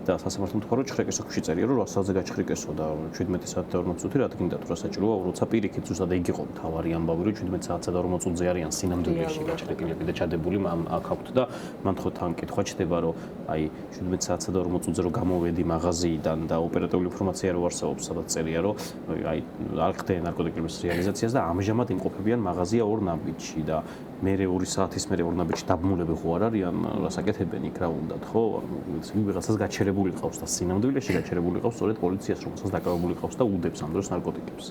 [SPEAKER 4] და სასამართლომ თქვა, რომ ჭხრეკესო ქვში წერია, რომ 8 საათზე გაჭხრიკესო და 17 საათი და 40 წუთი რა თქინდა თუ რა საჭიროა, როცა პირიქით ზუსტად ეგ იყო მთავარი ამბავი, რომ 17 საათსა და 40 წუთზე არიან სინამდვილეში გაჭრეკილები და ჩადებული აქ აქვთ და მან თქო თან კითხვა ჩდება, რომ აი 17 საათსა და 40 წუთზე რომ გამოვედი მაღაზიიდან და ოპერატიული ინფორმაცია რო არსებობს, სადაც წერია, რომ აი არ ხდება ნარკოტიკების რეალიზაციას და ამჟამად იმყოფებიან მაღაზია ორ ნაბიჯში და მე 2 საათის მერე ორ ნაბიჯში დაბმულები ხო არ არიან, რას აკეთებენ იქ რა უნდათ, ხო? ვიღაცას გაჩერებული ყავს და სინამდვილეში გაჩერებული ყავს სწორედ პოლიციას, რომელსაც დაკავებული ყავს და უდებს ამ დროს ნარკოტიკებს.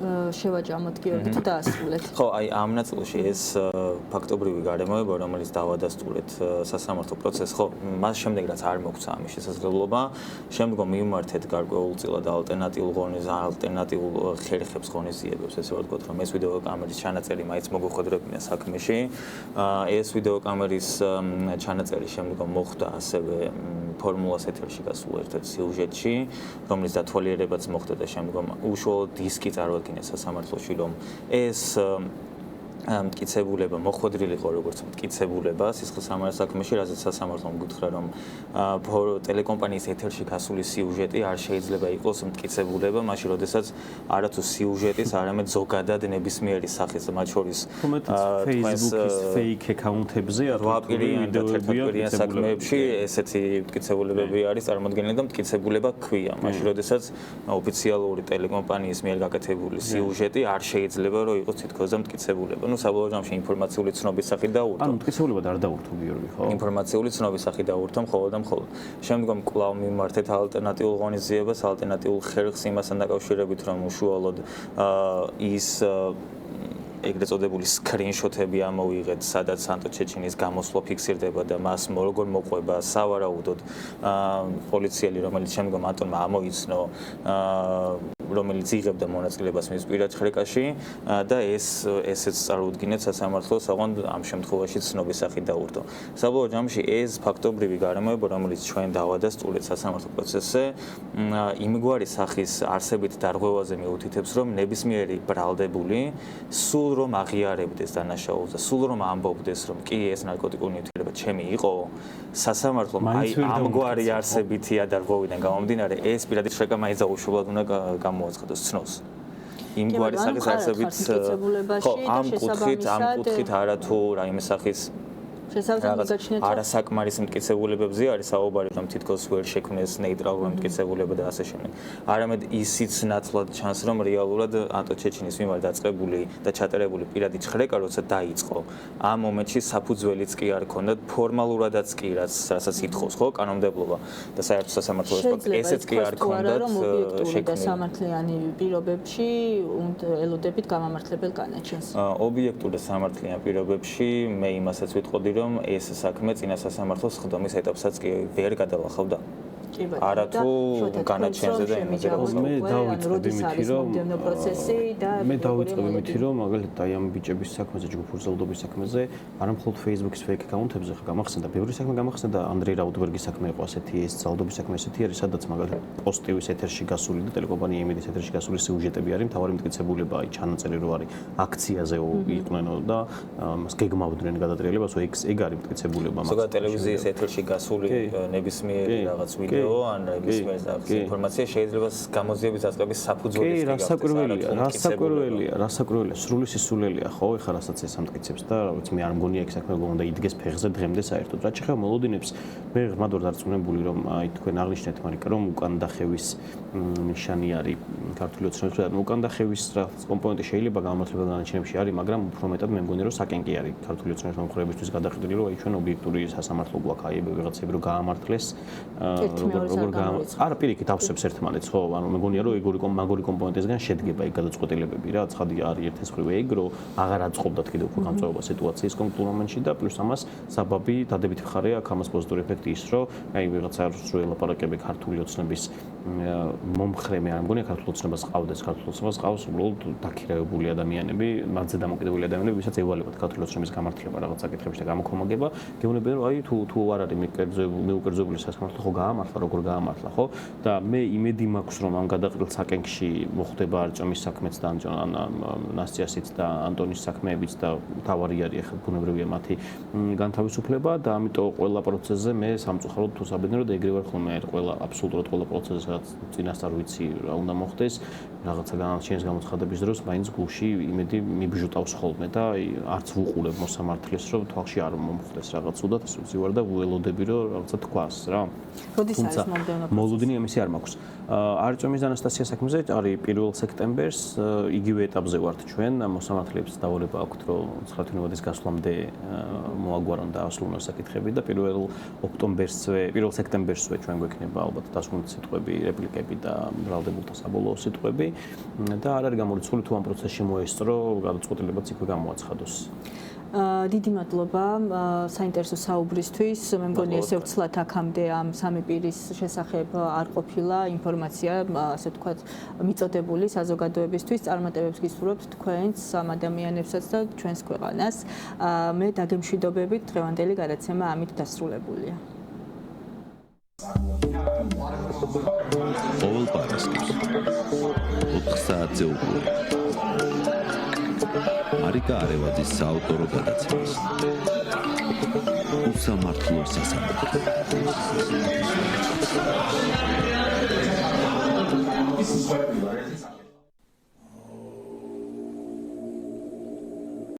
[SPEAKER 2] შევაჭამოთ გიორგი თუ დაასრულეთ.
[SPEAKER 3] ხო, აი ამ ნაწილში ეს ფაქტობრივი გარემოება, რომელიც დავადასტურეთ სასამართლო პროცესს, ხო, მას შემდეგ რაც არ მოგცა ამის შესაძლებლობა, შემდგომ მიმართეთ გარკვეულწილად ალტერნატიულ ხერხებს ღონისძიებებს, ესე ვთქვათ, რომ ეს ვიდეო კამერის ჩანაწერი მაინც მოგხვედრებინა საქმეში. ეს ვიდეო კამერის ჩანაწერი შემდგომ მოხდა ასევე ფორმულას ეთერში გასულ ერთ-ერთ სიუჟეტში, რომლის დათვალიერებაც მოხდა და შემდგომ უშუალოდ დისკი წარუადგინეს სასამართლოში, რომ ეს მტკიცებულება მოხვედრილიყო როგორც მტკიცებულება სისხლის სამართლის საქმეში, რაზეც სასამართლომ გითხრა, რომ ტელეკომპანიის ეთერში გასული სიუჟეტი არ შეიძლება იყოს მტკიცებულება, მაშინ როდესაც არათუ სიუჟეტის, არამედ ზოგადად ნებისმიერი სახის, მათ შორის
[SPEAKER 4] Facebook-ის fake account-ებზე
[SPEAKER 3] ვიდეოებიან საქმეებში ესეთი მტკიცებულებები არის წარმოქმნილი და მტკიცებულება ქვია, მაშინ როდესაც ოფიციალური ტელეკომპანიის მიერ გაკეთებული სიუჟეტი არ შეიძლება რომ იყოს თითქოს და მტკიცებულება. საბოლოო ჯამში ინფორმაციული ცნობის სახით დაურთო.
[SPEAKER 4] ანუ მტკიცებულებად არ დაურთო გიორგი, ხო?
[SPEAKER 3] ინფორმაციული ცნობის სახით დაურთო მხოლოდ და მხოლოდ. შემდგომ კვლავ მიმართეთ ალტერნატიულ ღონისძიებას, ალტერნატიულ ხერხს იმასთან დაკავშირებით, რომ უშუალოდ ის ეგრეთ წოდებული სკრინშოტები ამოვიღეთ, სადაც ანტოჩეჩინის გამოსვლა ფიქსირდება და მას როგორ მოყვება სავარაუდოდ პოლიციელი, რომელიც შემდგომ ანტონმა ამოიცნო რომელიც იღებდა მონაწილეობას მის პირად ხრეკაში და ესეც წარმოუდგინეთ სასამართლოს, ოღონდ ამ შემთხვევაში ცნობის სახით დაურდო. საბოლოო ჯამში ეს ფაქტობრივი გარემოება, რომელიც ჩვენ დავადასტურეთ სასამართლო პროცესზე, იმგვარი სახის არსებით დარღვევაზე მიუთითებს, რომ ნებისმიერი ბრალდებული სულ რომ აღიარებდეს დანაშაულს და სულ რომ ამბობდეს, რომ კი ეს ნარკოტიკული ნივთიერება ჩემი იყო, სასამართლომ აი ამგვარი არსებითი დარღვევიდან გამომდინარე ეს პირადი შრეკა მაინც დაუშვებლად უნდა გამოაცხადოს ცნოს. იმგვარი სახის არსებით ამ კუთხით არა თუ რაიმე სახის არასაკმარის მტკიცებულებებზე არის საუბარი, რომ თითქოს ვერ შექმნეს ნეიტრალური მტკიცებულება და ასე შემდეგ. არამედ ისიც ნაცვლად ჩანს, რომ რეალურად ანტონ ჩეჩინის მიმართ დაწყებული და ჩატარებული პირადი ხრეკა, როცა დაიწყო, ამ მომენტში საფუძველიც კი არ ქონდა, ფორმალურადაც კი რასაც ითხოვს, ხო, კანონმდებლობა და საერთო სასამართლო ესეც კი არ ქონდათ
[SPEAKER 2] შექმნილი. სამართლიანი პირობებში ელოდებით გამამართლებელ განაჩენს.
[SPEAKER 3] ობიექტურ და სამართლიან პირობებში მე იმასაც ვიტყოდი, რომ ეს საქმე წინა სასამართლოს ხდომის ეტაპსაც კი ვერ გადალახავდა. არა თუ განაჩენზე და იმაზე რა
[SPEAKER 4] მე დავიწყებ იმითი რომ
[SPEAKER 2] პროცესი და
[SPEAKER 4] მე დავიწყებ იმითი რომ მაგალითად აი ამ ბიჭების საქმეზე ჯგუფურ ზალდობის საქმეზე არა მხოლოდ Facebook-ის fake account-ებზე ხა გამახსენდა ბევრი საქმე გამახსენდა ანდრეი რაუდბერგის საქმე იყო ასეთი ეს ზალდობის საქმე ესეთი არის სადაც მაგალითად პოსტივის ეთერში გასული და ტელეკომპანია იმედის ეთერში გასული სიუჟეტები არის მთავარი მტკიცებულება აი ჩანაწერი რო არის აქციაზე იყვნენ და მას გეგმავდნენ გადატრიალებას ეგ არის მტკიცებულება
[SPEAKER 3] მაგას ზოგადად ტელევიზიის ეთერში გასული ნებისმიერი რაღაც ვიდეო ან ნებისმიერ ინფორმაცია შეიძლება გამოძიების დაწყების საფუძველი
[SPEAKER 4] კი, რასაკვირველია, სრული სისულელია, ხო, ეხლა რასაც ეს ამტკიცებს და რაღაც მე არ მგონია ეგ საქმე უნდა იდგეს ფეხზე დღემდე საერთოდ. რაც შეხება მოლოდინებს, მე ღმადვარ დარწმუნებული რომ აი თქვენ აღნიშნეთ, მარიკა, რომ უკან დახევის ნიშანი არის ქართული ოცნებისა და უკან დახევის რაღაც კომპონენტი შეიძლება გამართლებელ განაჩენებში არის, მაგრამ უფრო მეტად მე მგონია რომ საკენკი არის ქართული ოცნების მომხრეებისთვის გადაყიდული, რომ აი ჩვენ ობიექტური სასამართლო გვაქვს, აი ვიღაცები რომ გაამართლეს არა პირიქით ავსებს ერთმანეთს ხო ანუ მეგონია რომ მაგური კომპონენტისგან შედგება ეგ გადაწყვეტილებები რა ცხადი არის ერთესხრივ ეგ რომ აღარ აწყობდათ კიდევ უფრო გამწვეობა სიტუაციის კონკრეტულ მომენტში და პლუს ამას საბაბი დადებითი მხარეა აქ ამას პოზიტიური ეფექტი ის რომ აი ვიღაცა რო ელაპარაკები ქართული ოცნების მომხრე მე არ მგონია ქართულ ოცნებას ყავდეს ქართულ ოცნებას ყავს უბრალოდ დაქირავებული ადამიანები მათზე დამოკიდებული ადამიანები ვისაც ევალებათ ქართული ოცნების გამართლება რაღაც საკითხებში და გამოქომაგება გეუბნებიან რომ აი თუ არ არის მეუკერძებული სასამართლო ხო გაამართლა როგორ გაამართლა ხო და მე იმედი მაქვს რომ ამ გადაყრილ საკენკში მოხდება არწომის საქმეც და ნასტიასიც და ანტონის საქმეებიც და თავარი არის ახლა ბუნებრივია მათი განთავისუფლება და ამიტომ ყველა პროცესზე მე სამწუხაროდ თუ საბედნიეროდ ეგრე ვარ ხოლმე ყველა აბსოლუტურად ყველა პროცესზე რაც წინასწარ ვიცი რა უნდა მოხდეს რაღაცა განაჩენის გამოცხადების დროს მაინც გულში იმედი მიბჟუტავს ხოლმე და არც ვუყურებ მოსამართლეს რომ თვალში არ მომხდეს რაღაც უდათ ისე ვარ და ველოდები რომ რაღაცა თქვას რა
[SPEAKER 2] როდის არის მომდევნო
[SPEAKER 4] მოლოდინი ამისი არ მაქვს. არწომის ანასტასია საქმეზე არის 1 სექტემბერს იგივე ეტაპზე ვართ ჩვენ მოსამართლეებს დავალება აქვთ რომ 9 თვინვადის გასვლამდე მოაგვარონ და ასრულონ საკითხები და 1 ოქტომბერსვე 1 სექტემბერსვე ჩვენ გვექნება ალბათ დასრულებული სიტყვები, რეპლიკები და ბრალდებულთა საბოლოო სიტყვები და არ არის გამორიცხული თუ ამ პროცესში მოესწრო გადაწყვეტილებაც იქვე გამოაცხადოს.
[SPEAKER 2] დიდი მადლობა საინტერესო საუბრისთვის. მე მგონი ესე ვცლათ აქამდე ამ სამი პირის შესახებ არ ყოფილა ინფორმაცია, ასე ვთქვათ, მიწოდებული საზოგადოებისთვის. წარმატებებს გისურვებთ თქვენს ამ ადამიანებსაც და ჩვენს ქვეყანას. მე დაგემშვიდობებით, დღევანდელი გადაცემა ამით დასრულებულია.
[SPEAKER 1] ყოველ პარასკევს 4 საათზე უყურე მარიკა არევაძის საავტორო გადაცემას უსამართლო სასამართლო